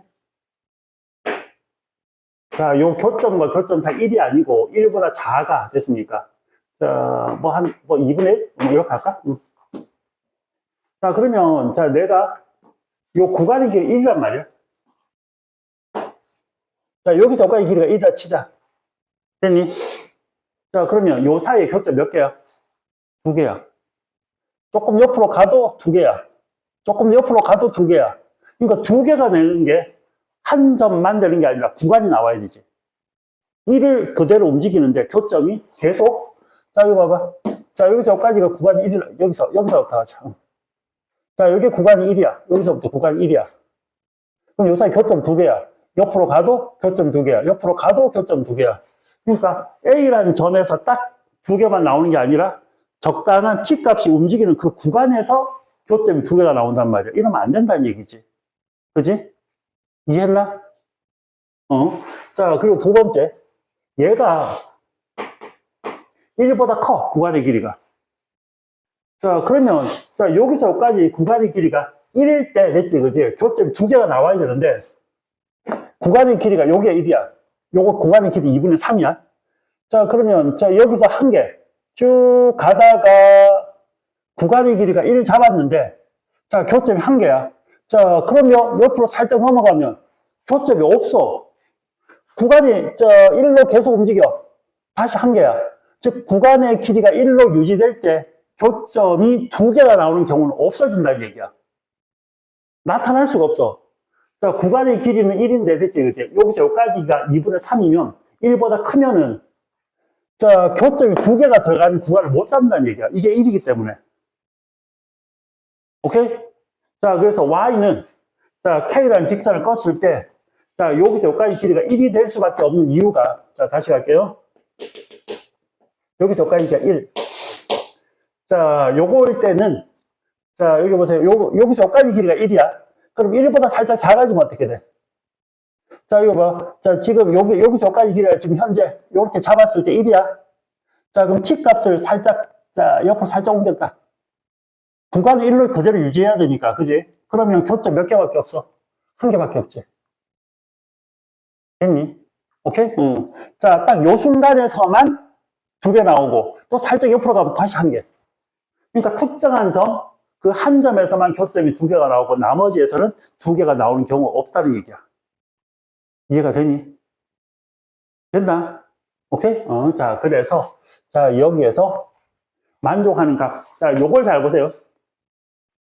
자, 요 교점과 교점 사이 1이 아니고 1보다 작아. 됐습니까? 자, 뭐 2분의 1? 뭐 이렇게 할까? 자, 그러면, 자, 내가 요 구간의 길이 1이란 말이야. 자, 여기서 여기까지 길이가 1이라 치자. 됐니? 자, 그러면 요 사이에 교점 몇 개야? 2개야. 조금 옆으로 가도 2개야. 조금 옆으로 가도 2개야. 그러니까 2개가 되는 게 한 점만 되는 게 아니라 구간이 나와야 되지. 1을 그대로 움직이는데 교점이 계속, 자, 여기 봐봐. 자, 여기서 여기까지가 구간이 1이라, 여기서부터 하자. 자, 여기 구간이 1이야. 여기서부터 구간이 1이야. 그럼 요 사이 교점 2개야. 옆으로 가도 교점 2개야. 옆으로 가도 교점 2개야. 그러니까 A라는 점에서 딱 2개만 나오는 게 아니라 적당한 t 값이 움직이는 그 구간에서 교점이 2개가 나온단 말이야. 이러면 안 된다는 얘기지. 그지? 이해했나? 자, 그리고 두 번째. 얘가 1보다 커, 구간의 길이가. 자, 그러면, 자, 여기서 여기까지 구간의 길이가 1일 때, 됐지, 그지? 교점이 2개가 나와야 되는데, 구간의 길이가 요게 1이야. 요거 구간의 길이 2분의 3이야. 자, 그러면, 자, 여기서 한 개. 쭉 가다가 구간의 길이가 1을 잡았는데, 자, 교점이 한 개야. 자, 그러면 옆으로 살짝 넘어가면 교점이 없어. 구간이 1로 계속 움직여. 다시 한 개야. 즉, 구간의 길이가 1로 유지될 때 교점이 2개가 나오는 경우는 없어진다는 얘기야. 나타날 수가 없어. 자, 구간의 길이는 1인데, 됐지, 그치? 여기서 여기까지가 2분의 3이면 1보다 크면은, 자, 교점이 2개가 들어가는 구간을 못 잡는다는 얘기야. 이게 1이기 때문에. 오케이? 자, 그래서 Y는, 자, K라는 직선을 껐을 때, 자, 여기서 여기까지 길이가 1이 될 수밖에 없는 이유가, 자, 다시 갈게요. 여기서 여기까지 길이가 1. 자, 요거일 때는, 자, 여기 보세요. 여기서 여기까지 길이가 1이야. 그럼 1보다 살짝 작아지면 어떻게 돼? 자, 이거 봐. 자, 지금 여기서 여기까지 길이가 지금 현재 이렇게 잡았을 때 1이야. 자, 그럼 t 값을 살짝, 자, 옆으로 살짝 옮겼다. 구간은 1로 그대로 유지해야 되니까, 그지? 그러면 교점 몇 개밖에 없어? 한 개밖에 없지. 됐니? 오케이? 자, 딱 요 순간에서만 2개 나오고, 또 살짝 옆으로 가면 다시 한 개. 그러니까 특정한 점, 그 한 점에서만 교점이 2개가 나오고, 나머지에서는 2개가 나오는 경우가 없다는 얘기야. 이해가 되니? 됐나? 오케이? 자, 그래서, 자, 여기에서 만족하는 값. 자, 요걸 잘 보세요.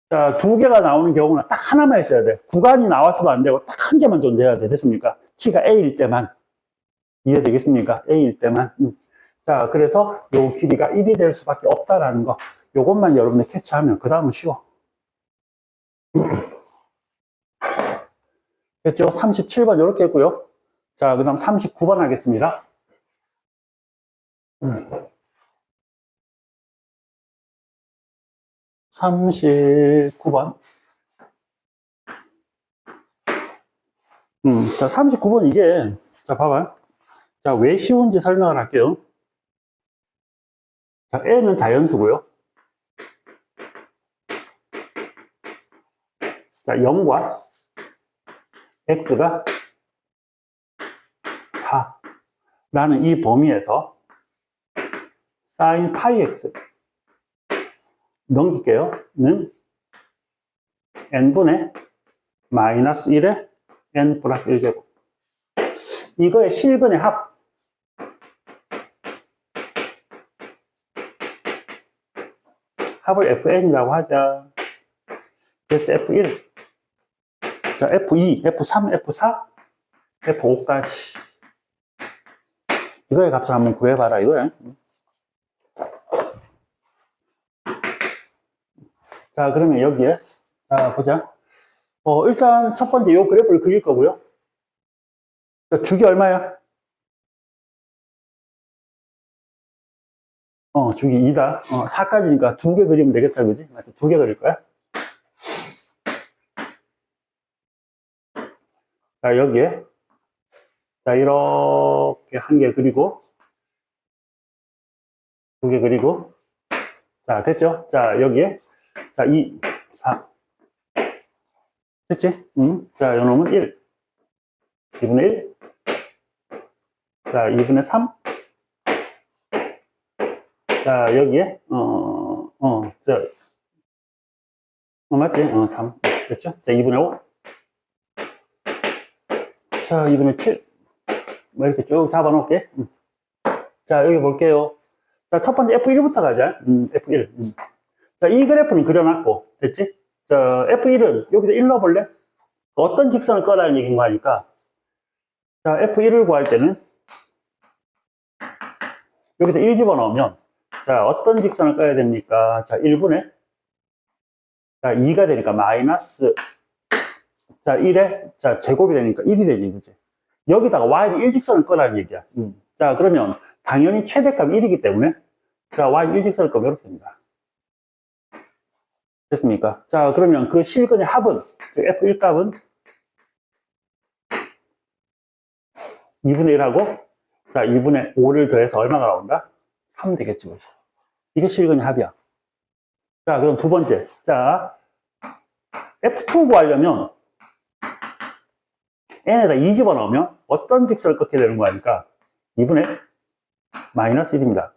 자, 2개가 나오는 경우는 딱 하나만 있어야 돼. 구간이 나와서도 안 되고, 딱 한 개만 존재해야 돼. 됐습니까? t가 a일 때만. 이해되겠습니까? a일 때만. 자, 그래서 요 길이가 1이 될 수밖에 없다라는 거. 요것만 여러분들 캐치하면, 그 다음은 쉬워. 됐죠? 37번 이렇게 했고요. 자, 그 다음 39번 하겠습니다. 39번. 자, 39번 이게, 자, 봐봐요. 자, 왜 쉬운지 설명을 할게요. 자, N은 자연수고요. 자, 0과 X가 4라는 이 범위에서 sin 파이 X 넘길게요. 는 N분의 마이너스 1의 N 플러스 1제곱. 이거의 실근의 합. 합을 Fn이라고 하자. 그래서 F1. 자, F2, F3, F4, F5까지. 이거의 값을 한번 구해봐라, 이거야. 자, 그러면 여기에, 자, 보자. 일단 첫 번째 요 그래프를 그릴 거고요. 주기 얼마야? 주기 2다. 4까지니까 두 개 그리면 되겠다, 그지? 맞지? 두 개 그릴 거야. 자, 여기에. 자, 이렇게 한 개 그리고, 두 개 그리고. 자, 됐죠? 자, 여기에. 자, 2, 4. 됐지? 자, 요 놈은 1. 2분의 1. 자, 2분의 3. 자, 여기에, 맞지? 3. 됐죠? 자, 2분의 5. 자, 2분의 7. 뭐 이렇게 쭉 잡아 놓을게. 자, 여기 볼게요. 자, 첫 번째 F1부터 가자. F1. 자, 이 그래프는 그려놨고, 됐지? 자, F1은 여기서 1 넣어볼래? 어떤 직선을 꺼라는 얘기인 거 하니까. 자, F1을 구할 때는 여기서 1 집어넣으면, 자, 어떤 직선을 꺼야 됩니까? 자, 1분의, 자, 2가 되니까 마이너스, 자, 1에, 자, 제곱이 되니까 1이 되지, 그치? 여기다가 y는 1직선을 꺼라는 얘기야. 자, 그러면 당연히 최대값 1이기 때문에, 자, y는 1직선을 꺼면 이렇게 됩니다. 됐습니까? 자, 그러면 그 실근의 합은, 즉 F1 값은 2분의 1하고, 자, 2분의 5를 더해서 얼마가 나온다? 3 되겠지, 그죠? 이게 실근의 합이야. 자, 그럼 두 번째. 자, F2 구하려면, n에다 2 집어넣으면 어떤 직선을 꺾게 되는 거니까 2분의 마이너스 1입니다.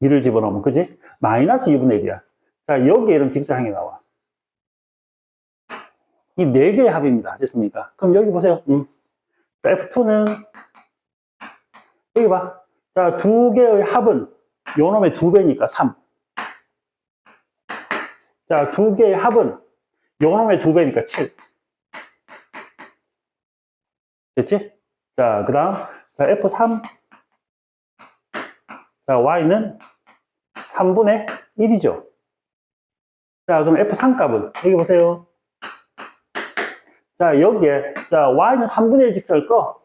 2를 집어넣으면, 그지? 마이너스 2분의 1이야. 자, 여기에 이런 직선이 나와. 이 네 개의 합입니다. 됐습니까? 그럼 여기 보세요. 자, F2는, 여기 봐. 자, 두 개의 합은 요 놈의 2배니까 3. 자, 두 개의 합은 요 놈의 2배니까 7. 됐지? 자, 그 다음, 자, F3. 자, Y는 3분의 1이죠. 자, 그럼 F3 값은, 여기 보세요. 자, 여기에, 자, Y는 3분의 1 직선을 꺼.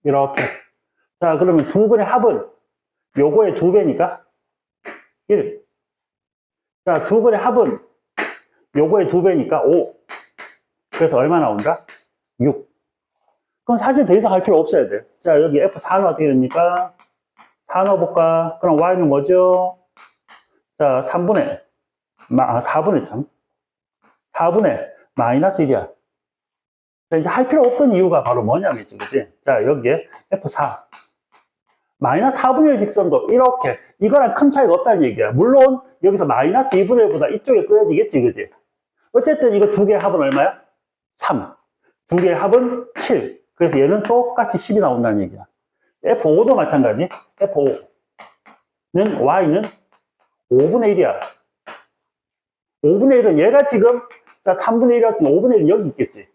이렇게. 자, 그러면 두 분의 합은 요거의 2배니까 1. 자, 두 분의 합은 요거의 2배니까 5. 그래서 얼마 나온다? 6. 그럼 사실 더 이상 할 필요 없어야 돼. 자, 여기 F4는 어떻게 됩니까? 4 넣어볼까? 그럼 Y는 뭐죠? 자, 4분의 참. 4분의 마이너스 1이야. 자, 이제 할 필요 없던 이유가 바로 뭐냐면지, 그지? 자, 여기에 F4. 마이너스 4분의 1 직선도 이렇게, 이거랑 큰 차이가 없다는 얘기야. 물론, 여기서 마이너스 2분의 1보다 이쪽에 끄어지겠지, 그지? 어쨌든 이거 두 개의 합은 얼마야? 3. 두 개의 합은 7. 그래서 얘는 똑같이 10이 나온다는 얘기야. F5도 마찬가지. F5는, Y는 5분의 1이야. 5분의 1은 얘가 지금, 자, 3분의 1이었으면 5분의 1은 여기 있겠지.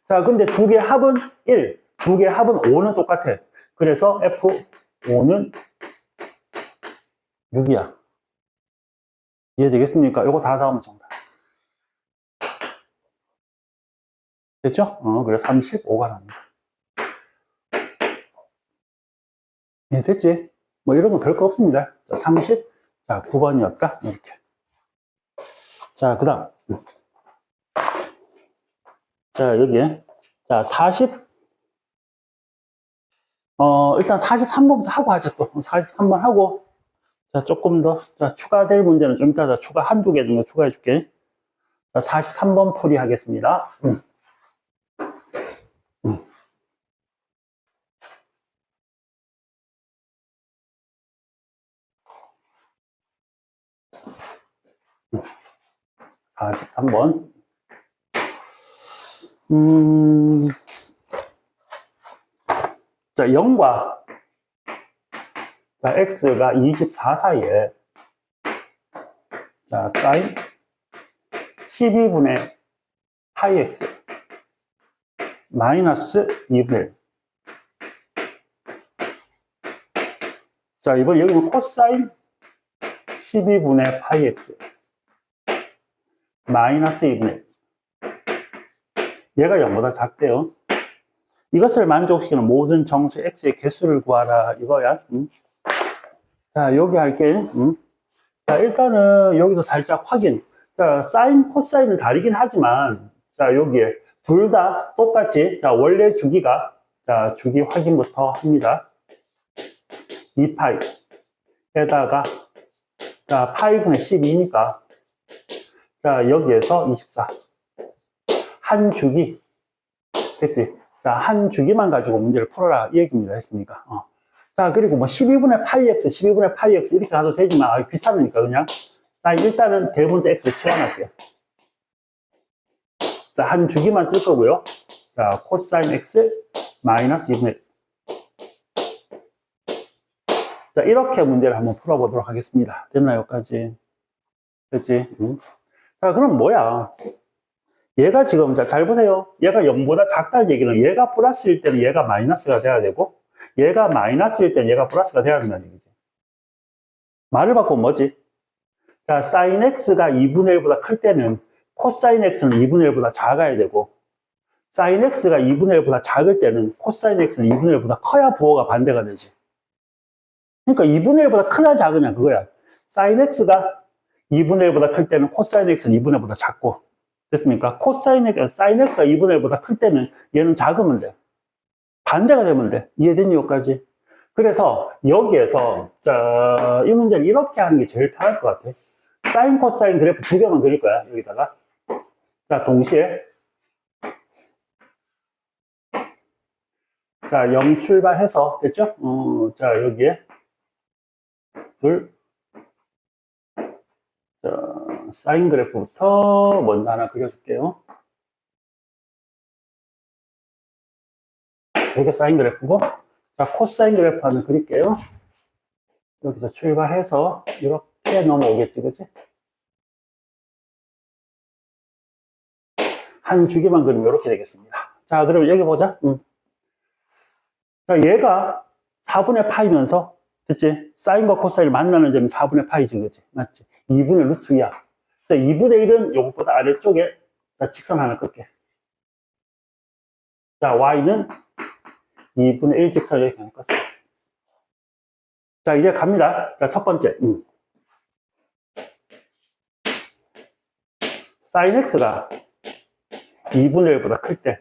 자, 근데 두 개의 합은 1. 두 개의 합은 5는 똑같아. 그래서 F5는 6이야. 이해되겠습니까? 요거 다 나오면 정답. 됐죠? 그래서 35가 납니다. 됐지? 뭐 이런 거 별거 없습니다. 자, 30. 자, 9번이었다. 이렇게. 자, 그 다음. 자, 여기에. 자, 40. 일단 43번부터 하고 하자, 또. 43번 하고. 자, 조금 더. 자, 추가될 문제는 좀 이따 추가 한두 개 정도 추가해 줄게. 자, 43번 풀이 하겠습니다. 43번. 자, 0과 자, x가 24 사이에 자, 사인 12분의 파이 x 마이너스 2분의 1. 자, 이번 여기는 코사인 12분의 파이 x 마이너스 2분의 얘가 0보다 작대요. 이것을 만족시키는 모든 정수 x의 개수를 구하라 이거야. 자, 여기 할게. 자, 일단은 여기서 살짝 확인. 자, 사인, 코사인은 다르긴 하지만, 자, 여기에 둘 다 똑같이, 자, 원래 주기가, 자, 주기 확인부터 합니다. 2파이에다가, 자, 파이분의 12니까, 자, 여기에서 24. 한 주기. 됐지? 자, 한 주기만 가지고 문제를 풀어라. 이 얘기입니다. 했습니까? 자, 그리고 뭐 12분의 파이 x, 12분의 파이 x 이렇게 가도 되지만, 귀찮으니까 그냥. 자, 일단은 대문자 x를 치환할게요. 자, 한 주기만 쓸 거고요. 자, 코사인 x 마이너스 2분의 1. 자, 이렇게 문제를 한번 풀어보도록 하겠습니다. 됐나요? 여기까지? 됐지? 자, 그럼 뭐야? 얘가 지금, 자, 잘 보세요. 얘가 0보다 작다는 얘기는 얘가 플러스일 때는 얘가 마이너스가 돼야 되고, 얘가 마이너스일 때는 얘가 플러스가 돼야 된다는 얘기지. 말을 바꾸면 뭐지? 자, 사인 x가 2분의 1보다 클 때는 코사인 x는 2분의 1보다 작아야 되고, 사인 x가 2분의 1보다 작을 때는 코사인 x는 2분의 1보다 커야 부호가 반대가 되지. 그러니까 2분의 1보다 크냐 작으냐 그거야. 사인 x가 2분의 1보다 클 때는 코사인 x는 2분의 1보다 작고, 됐습니까? 사인 x가 2분의 1보다 클 때는 얘는 작으면 돼. 반대가 되면 돼. 이해됐니? 여기까지? 그래서 여기에서 자, 이 문제는 이렇게 하는 게 제일 편할 것 같아. 사인, 코사인 그래프 두 개만 그릴 거야. 여기다가. 자, 동시에. 자, 0 출발해서, 됐죠? 자, 여기에. 둘. 자, 사인 그래프부터 먼저 하나 그려줄게요. 이게 사인 그래프고. 자, 코사인 그래프 하나 그릴게요. 여기서 출발해서 이렇게 넘어오겠지, 그치? 한 주기만 그리면 이렇게 되겠습니다. 자, 그러면 여기 보자. 자, 얘가 4분의 파이면서, 됐지? 사인과 코사인을 만나는 점이 4분의 파이지, 그치? 맞지? 2분의 루트 2야. 자, 2분의 1은 요것보다 아래쪽에, 자, 직선 하나 끌게. 자, y는 2분의 1 직선을 이렇게 하나 껐어. 자, 이제 갑니다. 자, 첫 번째. 사인 x가 2분의 1보다 클 때.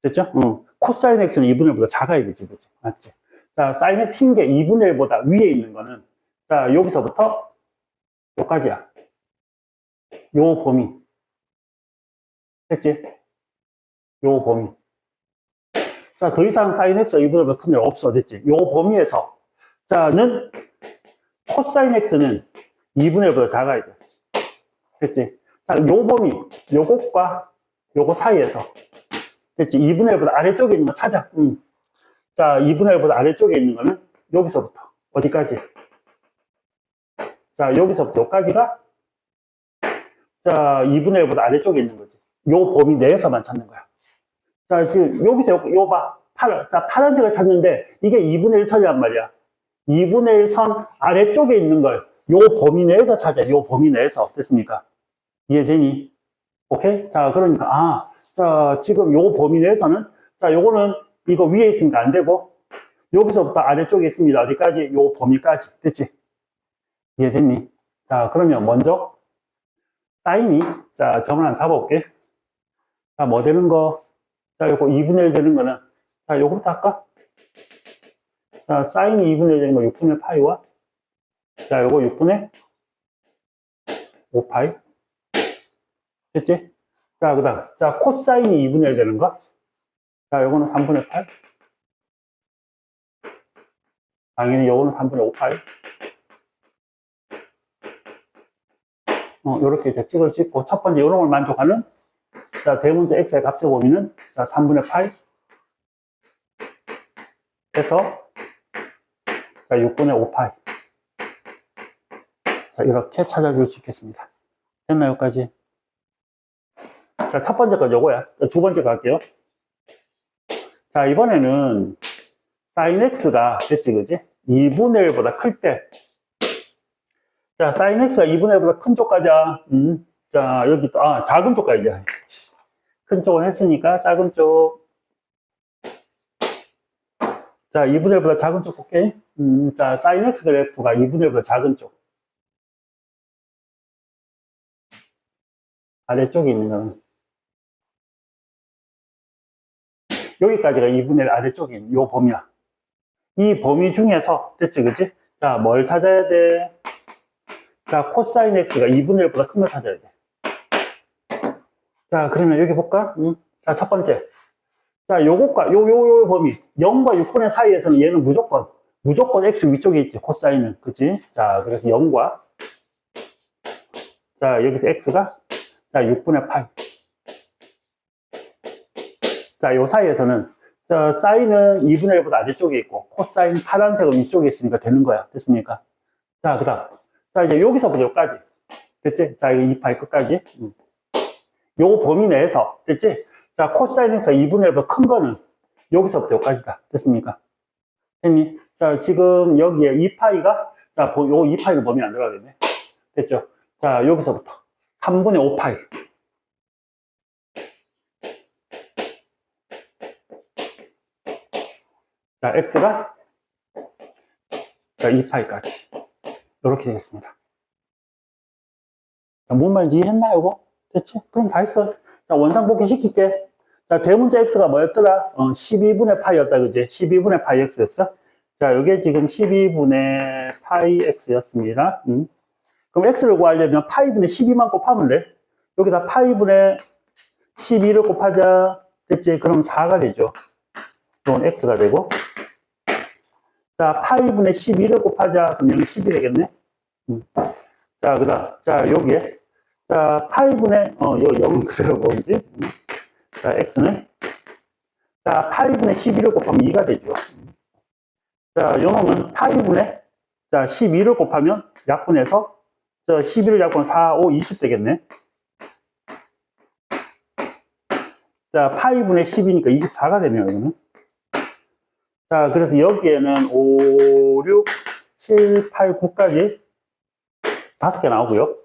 됐죠? 코사인 x는 2분의 1보다 작아야 되지, 그치? 맞지? 자, 사인 x 흰 게 2분의 1보다 위에 있는 거는, 자, 여기서부터 여기까지야. 요 범위. 됐지? 요 범위. 자, 더 이상 사인 x가 2분의 1보다 큰 일 없어. 됐지? 요 범위에서. 자는 코사인 x는 2분의 1보다 작아야 돼. 됐지? 자, 요 범위, 요것과 요거 사이에서. 됐지? 2분의 1보다 아래쪽에 있는 거 찾아. 자, 2분의 1보다 아래쪽에 있는 거는 여기서부터 어디까지? 자, 여기서부터 여기까지가 자, 2분의 1보다 아래쪽에 있는 거지. 요 범위 내에서만 찾는 거야. 자, 지금 여기서 요 봐. 자, 파란색을 찾는데 이게 2분의 1 선이란 말이야. 2분의 1 선 아래쪽에 있는 걸 요 범위 내에서 찾아. 요 범위 내에서. 됐습니까? 이해되니? 오케이? 자, 그러니까, 자, 지금 요 범위 내에서는, 자, 요거는 이거 위에 있으니까 안 되고, 여기서부터 아래쪽에 있습니다. 어디까지? 요 범위까지. 됐지? 이해됐니? 자, 그러면 먼저, 사인이, 자, 점을 하나 잡아볼게. 자, 뭐 되는 거? 자, 요거 2분의 1 되는 거는, 자, 요거부터 할까? 자, 사인이 2분의 1 되는 거 6분의 파이와, 자, 요거 6분의 5파이. 됐지? 자, 그 다음. 자, 코사인이 2분의 1 되는 거. 자, 요거는 3분의 8. 당연히 요거는 3분의 5파이. 요렇게 이제 찍을 수 있고, 첫 번째 요런 걸 만족하는, 자, 대문자 x의 값의 범위는, 자, 3분의 8. 해서, 자, 6분의 5파이. 자, 이렇게 찾아줄 수 있겠습니다. 됐나요, 여기까지? 자, 첫 번째 건 요거야. 자, 두 번째 갈게요. 자, 이번에는, 사인 x가, 됐지, 그지? 2분의 1보다 클 때. 자, sin x가 2분의 1보다 큰 쪽 가자. 자, 여기 또, 작은 쪽 가야지. 큰 쪽은 했으니까 작은 쪽. 자, 2분의 1보다 작은 쪽 볼게. 자, sin x 그래프가 2분의 1보다 작은 쪽. 아래쪽에 있는 거는. 여기까지가 2분의 1 아래쪽에 있는 요 범위야. 이 범위 중에서, 됐지, 그치? 자, 뭘 찾아야 돼? 자, 코사인 x가 2분의 1보다 큰 걸 찾아야 돼. 자, 그러면 여기 볼까? 자, 첫 번째. 자, 요것과, 요 범위. 0과 6분의 사이에서는 얘는 무조건 x 위쪽에 있지, 코사인은. 그치? 자, 그래서 0과, 자, 여기서 x가, 자, 6분의 8. 자, 요 사이에서는, 자, 사인은 2분의 1보다 아래쪽에 있고, 코사인 파란색은 위쪽에 있으니까 되는 거야. 됐습니까? 자, 그 다음. 자, 이제 여기서부터 여기까지. 됐지? 자, 이거 2파이 끝까지. 요 범위 내에서. 됐지? 자, 코사인 x가 2분의 1보다 큰 거는 여기서부터 여기까지다. 됐습니까? 됐니? 자, 지금 여기에 2파이가, 자, 요 2파이는 범위 안 들어가겠네. 됐죠? 자, 여기서부터 3분의 5파이. 자, x가, 자, 2파이까지. 이렇게 되겠습니다. 자, 뭔 말인지 이해했나, 요거? 됐지? 그럼 다 했어. 자, 원상복귀 시킬게. 자, 대문자 x가 뭐였더라? 12분의 파이였다, 그지? 12분의 파이 x였어? 자, 이게 지금 12분의 파이 x였습니다. 그럼 x를 구하려면 파이분의 12만 곱하면 돼. 여기다 파이분의 12를 곱하자. 됐지? 그럼 4가 되죠. 이건 x가 되고. 자, 파이분의 12를 곱하자. 그럼 여기 10이 되겠네. 자, 그 다음. 자, 여기에. 자, 파이분의, 요 0은 그대로 뭐지? 자, x는. 자, 파이분의 12를 곱하면 2가 되죠. 자, 요놈은 파이분의, 자, 12를 곱하면 약분해서, 자, 11을 약분 4, 5, 20 되겠네. 자, 파이분의 10이니까 24가 되네요, 이거는. 자, 그래서 여기에는 5, 6, 7, 8, 9까지 5개 나오고요.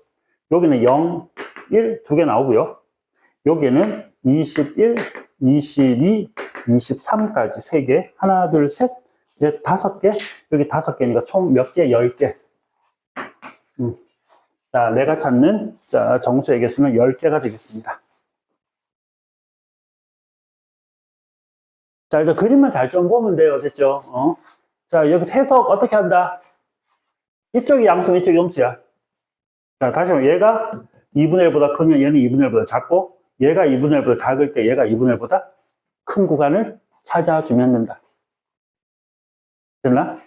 여기는 0, 1, 2개 나오고요. 여기에는 21, 22, 23까지 3개. 하나, 둘, 셋. 이제 5개. 여기 5개니까 총 몇 개? 10개. 자, 내가 찾는, 자, 정수의 개수는 10개가 되겠습니다. 자, 이제 그림만 잘 좀 보면 돼요. 됐죠? 자, 여기서 해석 어떻게 한다? 이쪽이 양수, 이쪽이 음수야. 자, 다시 한번 얘가 2분의 1보다 크면 얘는 2분의 1보다 작고, 얘가 2분의 1보다 작을 때 얘가 2분의 1보다 큰 구간을 찾아주면 된다. 됐나?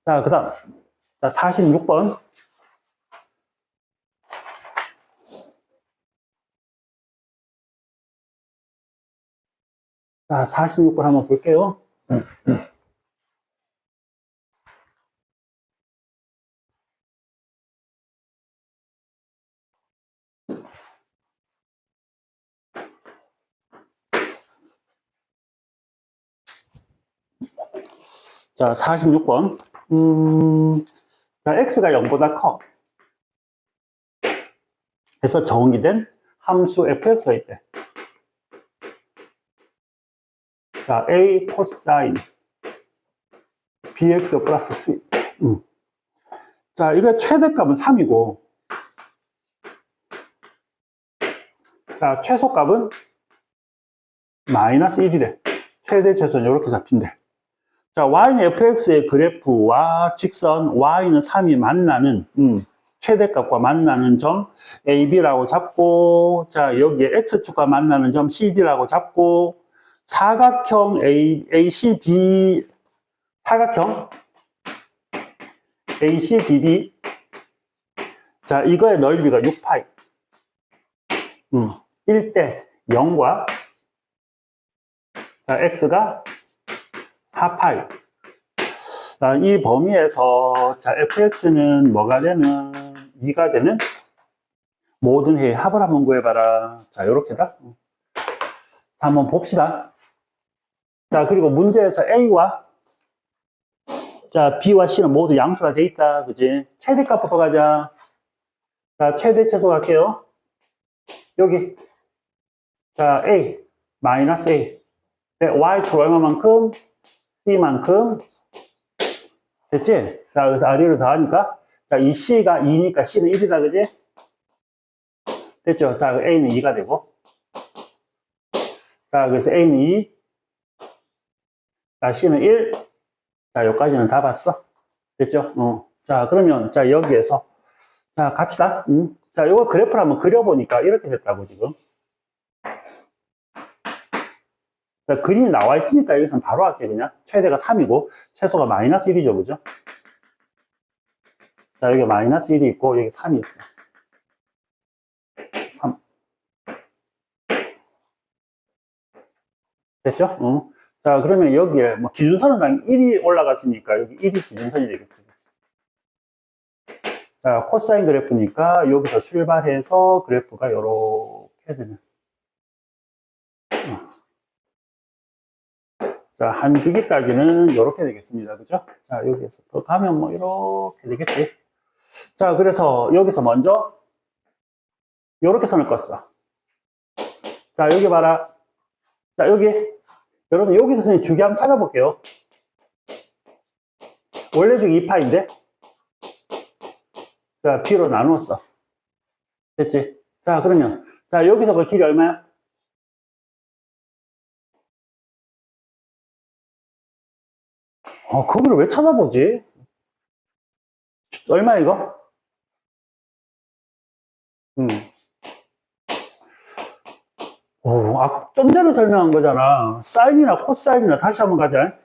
자, 그 다음. 자, 46번. 자, 46번 한번 볼게요. 자, 46번. 자, x가 0보다 커. 그래서 정의된 함수 fx가 있대. 자, a 코사인 bx 플러스 c. 자, 이거 최대값은 3이고, 자, 최소값은 마이너스 1이래. 최대 최소는 이렇게 잡힌대. 자, y는 fx의 그래프와 직선 y는 3이 만나는, 최대값과 만나는 점 AB라고 잡고, 자, 여기에 X축과 만나는 점 CD라고 잡고, 사각형 ACB, 사각형 ACDB, 자, 이거의 넓이가 6파이. 1대 0과, 자, X가 4파이. 자, 이 범위에서, 자, fx는 뭐가 되는, 2가 되는 모든 해의 합을 한번 구해봐라. 자, 요렇게다. 자, 한번 봅시다. 자, 그리고 문제에서 a와 자, B와 C는 모두 양수가 돼 있다. 그지? 최대값부터 가자. 자, 최대 최소 갈게요. 여기. 자, A, 마이너스 A. 네, Y축 얼마만큼? C만큼. 됐지? 자, 그래서 아래로 더하니까. 자, 이 C가 2니까 C는 1이다. 그지? 됐죠? 자, A는 2가 되고. 자, 그래서 A는 2. 자, C는 1. 자, 여기까지는 다 봤어. 됐죠? 자, 그러면, 자, 여기에서. 자, 갑시다. 자, 요거 그래프를 한번 그려보니까 이렇게 됐다고, 지금. 자, 그림이 나와 있으니까 여기서는 바로 할게, 그냥. 최대가 3이고, 최소가 마이너스 1이죠, 그죠? 자, 여기 마이너스 1이 있고, 여기 3이 있어. 3. 됐죠? 자, 그러면 여기에, 뭐, 기준선은 당 1이 올라갔으니까, 여기 1이 기준선이 되겠지. 자, 코사인 그래프니까, 여기서 출발해서 그래프가 요렇게 되는. 자, 한 주기까지는 이렇게 되겠습니다. 그죠? 자, 여기에서 더 가면 뭐, 이렇게 되겠지. 자, 그래서 여기서 먼저, 이렇게 선을 껐어. 자, 여기 봐라. 자, 여기. 여러분, 여기서 선생님 주기 한번 찾아볼게요. 원래 주기 2파인데? 자, B로 나누었어. 됐지? 자, 그러면, 자, 여기서 그 길이 얼마야? 그거를 왜 찾아보지? 얼마 이거? 좀 전에 설명한 거잖아. 사인이나 코사인이나 다시 한번 가자.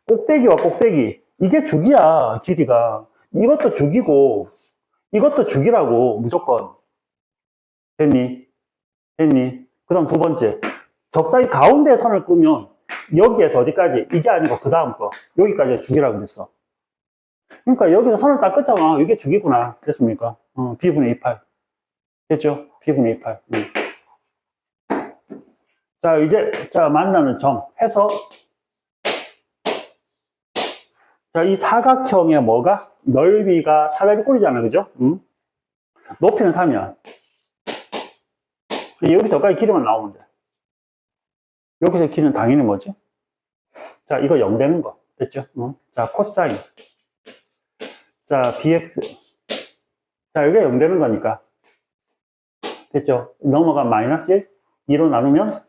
꼭대기와 꼭대기. 이게 주기야, 길이가. 이것도 주기고, 이것도 주기라고, 무조건. 됐니? 됐니? 그 다음 두 번째. 적당히 가운데 선을 끄면, 여기에서 어디까지? 이게 아니고, 그 다음 거. 여기까지 주기라고 그랬어. 그러니까 여기서 선을 딱 끄잖아. 이게 주기구나. 됐습니까? B분의 28. 됐죠? B분의 28. 자, 이제, 자, 만나는 점 해서, 자, 이 사각형의 뭐가? 넓이가 사다리 꼴이잖아. 그죠? 높이는 3이야. 여기서 여기까지 길이만 나오면 돼. 여기서 길이는 당연히 뭐지? 자, 이거 0 되는 거. 됐죠? 자, 코사인. 자, bx. 자, 여기가 0 되는 거니까. 됐죠? 넘어가 마이너스 1. 2로 나누면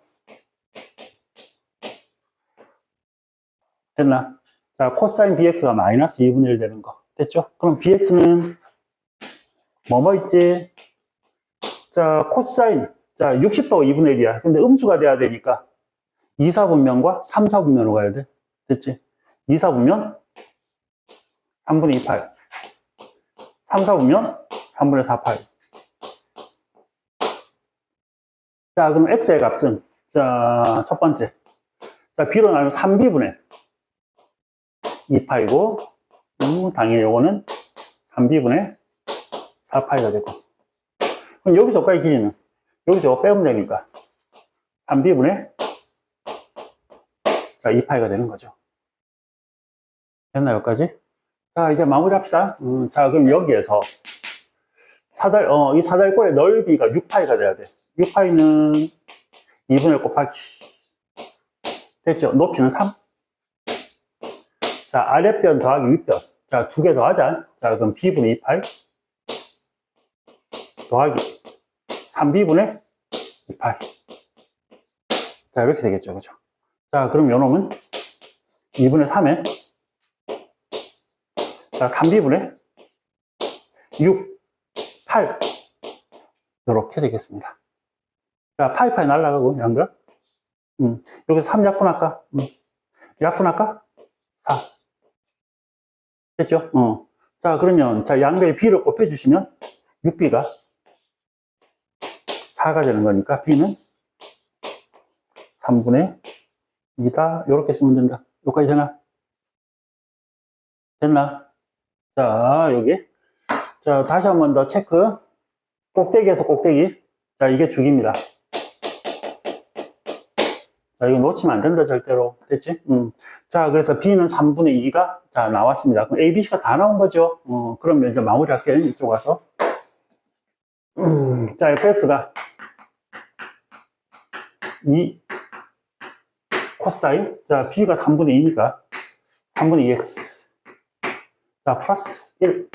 됐나? 자, 코사인 bx가 마이너스 2분의 1 되는 거. 됐죠? 그럼 bx는 뭐뭐 있지? 자, 코사인. 자, 60도 2분의 1이야. 근데 음수가 돼야 되니까 2, 4분면과 3, 4분면으로 가야 돼. 됐지? 2, 4분면 3분의 2, 8. 3, 4분면 3분의 4, 8. 자, 그럼 x의 값은, 자, 첫 번째. 자, b로 나누면 3b분의 2파이고, 당연히 요거는 3b분의 4파이가 되고. 그럼 여기서 여기까지 길이는, 여기서 이거 빼면 되니까, 3b분의, 자, 2파이가 되는 거죠. 됐나, 여기까지? 자, 이제 마무리 합시다. 자, 그럼 여기에서, 이 사다리꼴의 넓이가 6파이가 돼야 돼. 6파이는 2분의 1 곱하기. 됐죠? 높이는 3. 자, 아랫변 더하기 윗변. 자, 두 개 더하자. 자, 그럼 b분의 2파이 더하기 3b분의 2파이. 자, 이렇게 되겠죠. 그죠? 자, 그럼 요 놈은 2분의 3에 자, 3b분의 6, 8. 이렇게 되겠습니다. 자, 파이파이 날라가고, 양가. 여기서 3 약분할까? 약분할까? 4. 됐죠? 자, 그러면, 자, 양배의 b를 곱해주시면, 6b가 4가 되는 거니까, b는 3분의 2다. 이렇게 쓰면 된다. 여기까지 되나? 됐나? 자, 여기. 자, 다시 한 번 더 체크. 꼭대기에서 꼭대기. 자, 이게 주기입니다. 자, 이거 놓치면 안 된다, 절대로. 됐지? 자, 그래서 B는 3분의 2가, 자, 나왔습니다. 그럼 A, B, C가 다 나온 거죠? 그러면 이제 마무리 할게요. 이쪽 와서. 자, fx가 2 코사인. 자, B가 3분의 2니까 3분의 2x. 자, 플러스 1.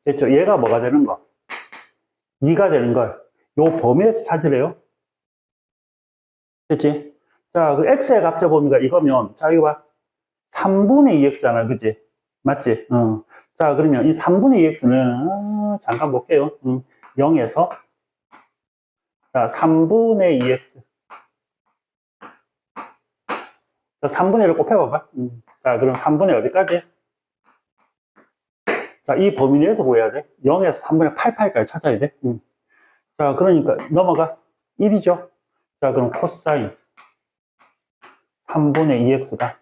됐죠? 얘가 뭐가 되는 거? 2가 되는 걸, 요 범위에서 찾으래요. 됐지? 자, 그 x의 값의 범위가 이거면, 자, 이거 봐. 3분의 2x잖아, 그지? 맞지? 자, 그러면 이 3분의 2x는, 잠깐 볼게요. 0에서, 자, 3분의 2x. 자, 3분의 1을 곱해봐봐. 자, 그럼 3분의 어디까지? 자, 이 범위 내에서 구해야 돼. 0에서 3분의 88까지 찾아야 돼. 자, 그러니까 넘어가. 1이죠? 자, 그럼 코사인 3분의 2x가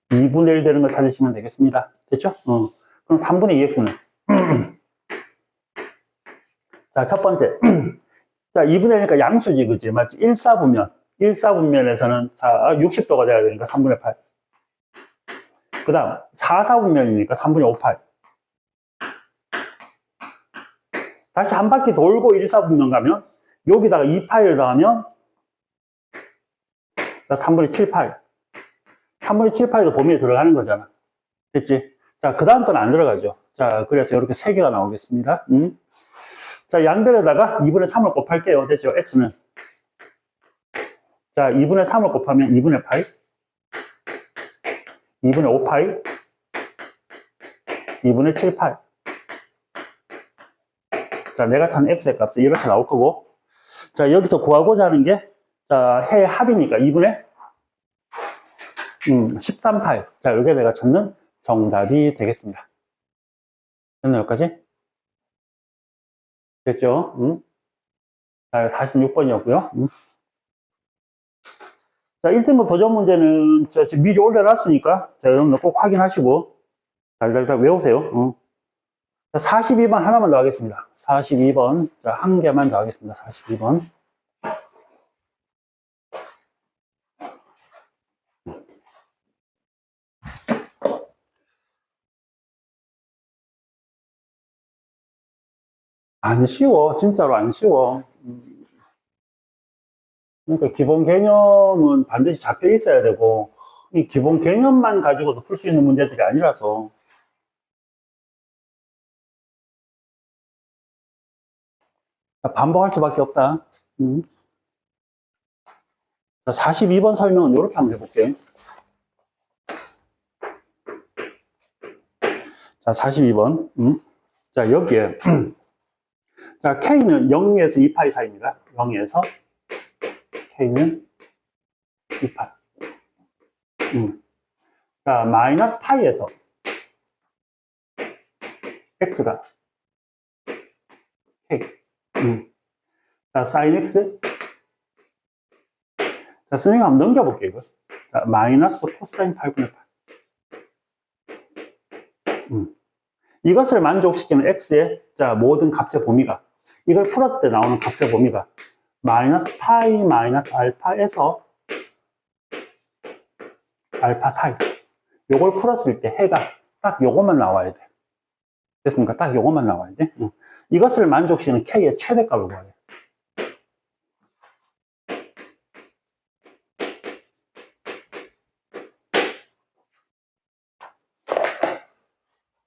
2분의 1 되는 걸 찾으시면 되겠습니다. 됐죠? 그럼 3분의 2x는 자, 첫 번째. 자, 2분의 1이니까 양수지, 그지? 맞지? 1사분면. 1사분면에서는 60도가 돼야 되니까 3분의 8. 그 다음, 4사분면이니까 3분의 5, 8. 다시 한 바퀴 돌고 1사분면 가면, 여기다가 2파이를 더하면, 자, 3분의 7, 8. 3분의 7, 8도 범위에 들어가는 거잖아. 됐지? 자, 그 다음 건 안 들어가죠. 자, 그래서 이렇게 3개가 나오겠습니다. 자, 양변에다가 2분의 3을 곱할게요. 됐죠? x는. 자, 2분의 3을 곱하면 2분의 파이, 2분의 5파이, 2분의 7, 8. 자, 내가 찾는 x의 값은 이렇게 나올 거고, 자, 여기서 구하고자 하는 게, 자, 해 합이니까 2분의 13, 8. 자, 이게 내가 찾는 정답이 되겠습니다. 됐나, 여기까지? 됐죠? 자, 46번이었고요. 자, 1등급 도전 문제는 지금 미리 올려놨으니까, 자, 여러분들 꼭 확인하시고, 달달달 외우세요. 자, 42번 하나만 더 하겠습니다. 42번. 자, 한 개만 더 하겠습니다. 42번. 안 쉬워. 진짜로 안 쉬워. 그러니까 기본 개념은 반드시 잡혀 있어야 되고, 이 기본 개념만 가지고도 풀 수 있는 문제들이 아니라서. 반복할 수밖에 없다. 자, 42번 설명은 이렇게 한번 해볼게. 자, 42번. 자, 여기에. 자, K는 0에서 2파이 사이입니다. 0에서 K는 2파이. 자, 마이너스 파이에서 X가 K. 자, sin X. 자, 선생님 한번 넘겨볼게요, 이거. 자, 마이너스 코사인 8분의 8. 이것을 만족시키는 X의, 자, 모든 값의 범위가, 이걸 풀었을 때 나오는 값의 범위가 마이너스 파이 마이너스 알파에서 알파 사이. 요걸 풀었을 때 해가 딱 요것만 나와야 돼. 됐습니까? 딱 요것만 나와야 돼. 이것을 만족시키는 K의 최대값을 구해야 돼.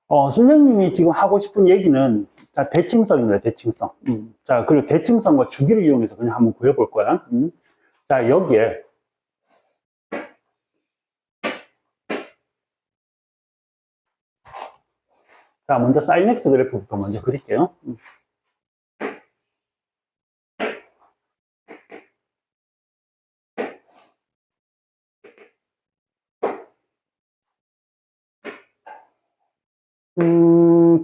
선생님이 지금 하고 싶은 얘기는, 자, 대칭성입니다, 대칭성. 자, 그리고 대칭성과 주기를 이용해서 그냥 한번 구해볼 거야. 자, 여기에, 자, 먼저 sin x 그래프부터 먼저 그릴게요.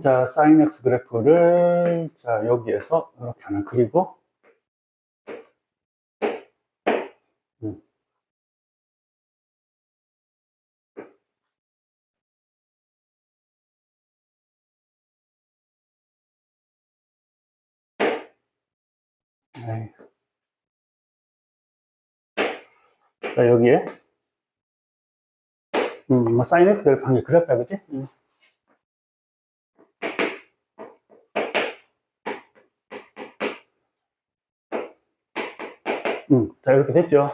자, sin x 그래프를, 자, 여기에서 이렇게 하나 그리고, 네. 자, 여기에, 뭐, 사인 X 그래프 한 개 그렸다, 그지? 자, 이렇게 됐죠?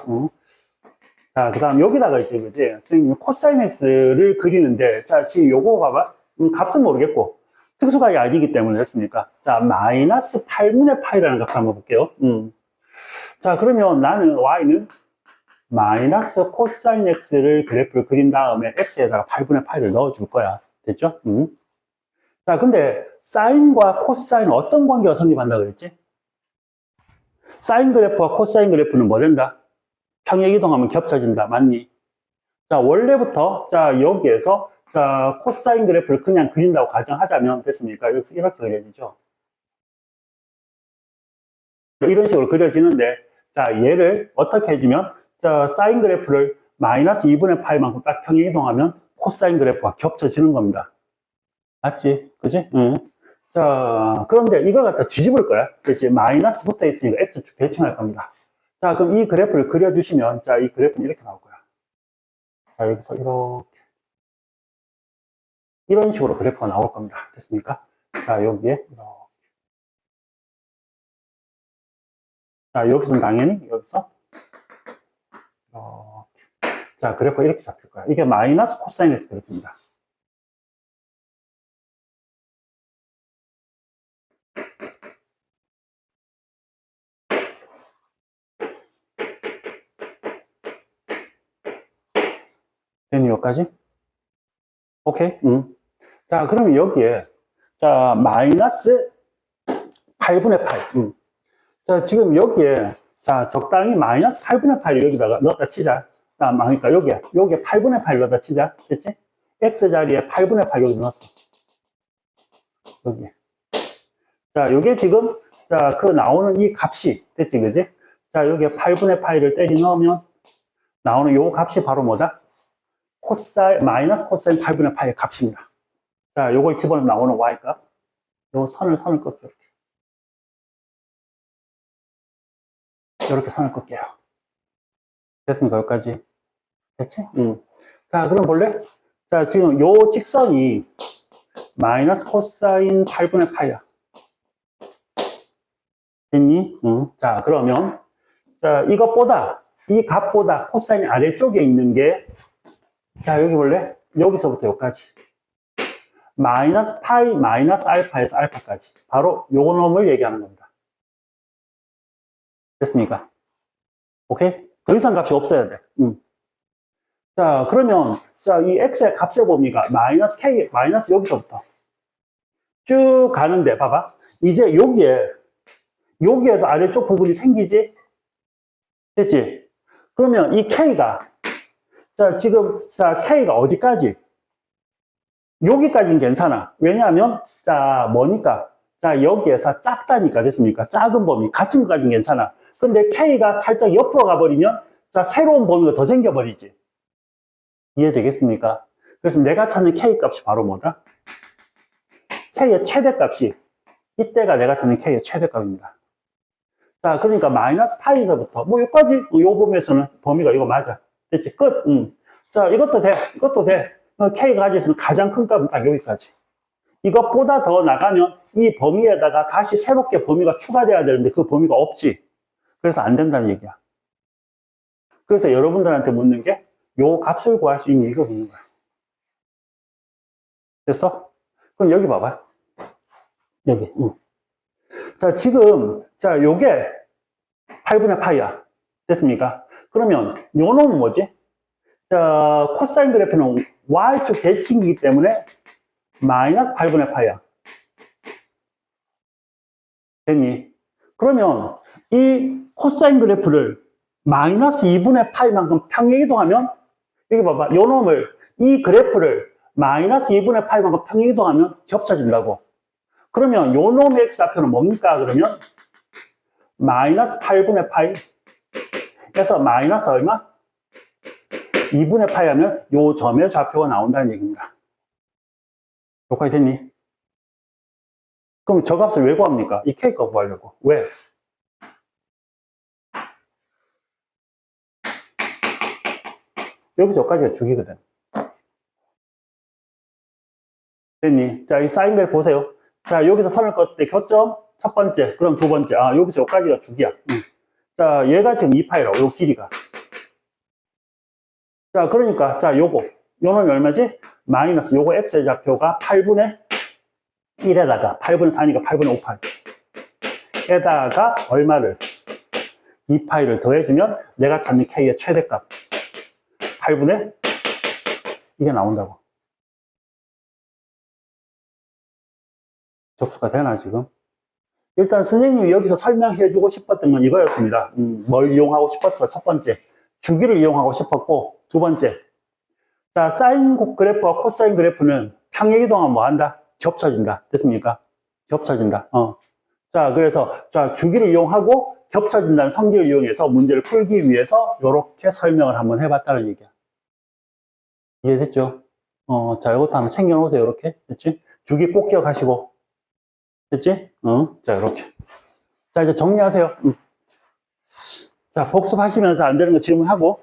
자, 그 다음 여기다가 있지, 그지? 선생님, 코사인 X를 그리는데, 자, 지금 요거 봐봐. 값은 모르겠고, 특수각이 아니기 때문에 됐습니까? 자, 마이너스 8분의 파이라는 값 한번 볼게요. 자, 그러면 나는 Y는 마이너스 코사인 X를 그래프를 그린 다음에 X에다가 8분의 파이를 넣어줄 거야. 됐죠? 자, 근데 사인과 코사인 어떤 관계가 성립한다 그랬지? 사인 그래프와 코사인 그래프는 뭐 된다? 평행이동하면 겹쳐진다. 맞니? 자, 원래부터, 자, 여기에서, 자, 코사인 그래프를 그냥 그린다고 가정하자면 됐습니까? 이렇게 그려지죠. 이런 식으로 그려지는데, 자, 얘를 어떻게 해주면, 자, 사인 그래프를 마이너스 2분의 파이만큼 딱 평행이동하면 코사인 그래프가 겹쳐지는 겁니다. 맞지? 그지? 응. 자, 그런데 이걸 갖다 뒤집을 거야. 그렇지? 마이너스 붙어 있으니까 X축 대칭할 겁니다. 자, 그럼 이 그래프를 그려주시면, 자, 이 그래프는 이렇게 나올 거야. 자, 여기서 이렇게. 이런 식으로 그래프가 나올 겁니다. 됐습니까? 자, 여기에, 이렇게. 자, 여기서는 당연히, 여기서, 이렇게. 자, 그래프가 이렇게 잡힐 거야. 이게 마이너스 코사인 X 그래프입니다. 됐니, 여기까지? 오케이? 자, 그러면 여기에, 자, 마이너스 8분의 8. 자, 지금 여기에, 자, 적당히 마이너스 8분의 8을 여기다가 넣었다 치자. 자, 그러니까 여기에 8분의 8을 넣었다 치자. 됐지? X 자리에 8분의 8 여기 넣었어. 여기. 자, 요게 지금, 자, 그 나오는 이 값이, 됐지, 그지? 자, 여기에 8분의 8을 때리 넣으면 나오는 요 값이 바로 뭐다? 마이너스 코사인 8분의 8의 값입니다. 자, 요걸 집어넣으면 나오는 y 값. 요 선을 꺾여. 이렇게 선을 꺾여요. 됐습니까? 여기까지. 됐지? 자, 그럼 볼래? 자, 지금 요 직선이 마이너스 코사인 8분의 8이야. 됐니? 자, 그러면, 자, 이것보다, 이 값보다 코사인 아래쪽에 있는 게, 자, 여기 볼래? 여기서부터 여기까지. 마이너스 파이, 마이너스 알파에서 알파까지. 바로 요 놈을 얘기하는 겁니다. 됐습니까? 오케이? 더 이상 값이 없어야 돼. 자, 그러면, 자, 이 x의 값의 범위가 마이너스 k, 마이너스 여기서부터 쭉 가는데, 봐봐. 이제 여기에도 아래쪽 부분이 생기지? 됐지? 그러면 이 k가, 자, 지금, 자, k가 어디까지? 여기까지는 괜찮아. 왜냐하면, 자, 뭐니까? 자, 여기에서 작다니까, 됐습니까? 작은 범위, 같은 것까지는 괜찮아. 근데 k가 살짝 옆으로 가버리면, 자, 새로운 범위가 더 생겨버리지. 이해되겠습니까? 그래서 내가 찾는 k 값이 바로 뭐다? k의 최대값이, 이때가 내가 찾는 k의 최대값입니다. 자, 그러니까 마이너스 파이에서부터, 뭐, 여기까지, 요 범위에서는 범위가 이거 맞아. 됐지? 끝. 자, 이것도 돼. 이것도 돼. K가 가지고 있는 가장 큰 값은 딱 여기까지. 이것보다 더 나가면 이 범위에다가 다시 새롭게 범위가 추가돼야 되는데 그 범위가 없지. 그래서 안 된다는 얘기야. 그래서 여러분들한테 묻는 게 요 값을 구할 수 있는 이거 묻는 거야. 됐어? 그럼 여기 봐봐. 여기. 자, 지금, 자, 요게 8분의 파이야. 됐습니까? 그러면 요 놈은 뭐지? 자, 코사인 그래프는 Y축 대칭이기 때문에 마이너스 8분의 파이야. 됐니? 그러면 이 코사인 그래프를 마이너스 2분의 파이만큼 평행이동하면 여기 봐봐. 요 놈을, 이 그래프를 마이너스 2분의 파이만큼 평행이동하면 겹쳐진다고. 그러면 요 놈의 x좌표는 뭡니까? 그러면 마이너스 8분의 파이에서 마이너스 얼마? 2분의 파이 하면 요 점의 좌표가 나온다는 얘기입니다. 여기까지 됐니? 그럼 저 값을 왜 구합니까? 이 K값 구하려고. 왜? 여기서 여기까지가 주기거든. 됐니? 자, 이 사인 그래프 보세요. 자, 여기서 선을 껐을 때 교점 첫 번째, 그럼 두 번째. 아, 여기서 여기까지가 주기야. 자, 얘가 지금 2파이라고, 요 길이가. 자, 그러니까, 자, 요놈이 얼마지? 마이너스, 요거 x의 좌표가 8분의 1에다가, 8분의 4니까 8분의 5파이. 에다가 얼마를? 2파이를 더해주면 내가 찾는 k의 최대값. 8분의 이게 나온다고. 접수가 되나, 지금? 일단 선생님이 여기서 설명해주고 싶었던 건 이거였습니다. 뭘 이용하고 싶었어? 첫 번째, 주기를 이용하고 싶었고, 두 번째, 자, 사인 그래프와 코사인 그래프는 평행이동하면 뭐 한다? 겹쳐진다. 됐습니까? 겹쳐진다. 자, 그래서, 자, 주기를 이용하고 겹쳐진다는 성질을 이용해서 문제를 풀기 위해서 이렇게 설명을 한번 해봤다는 얘기야. 이해됐죠? 자, 이것도 하나 챙겨놓으세요. 이렇게. 됐지? 주기 꼭 기억하시고. 됐지? 자, 이렇게. 자, 이제 정리하세요. 자, 복습하시면서 안 되는 거 질문하고.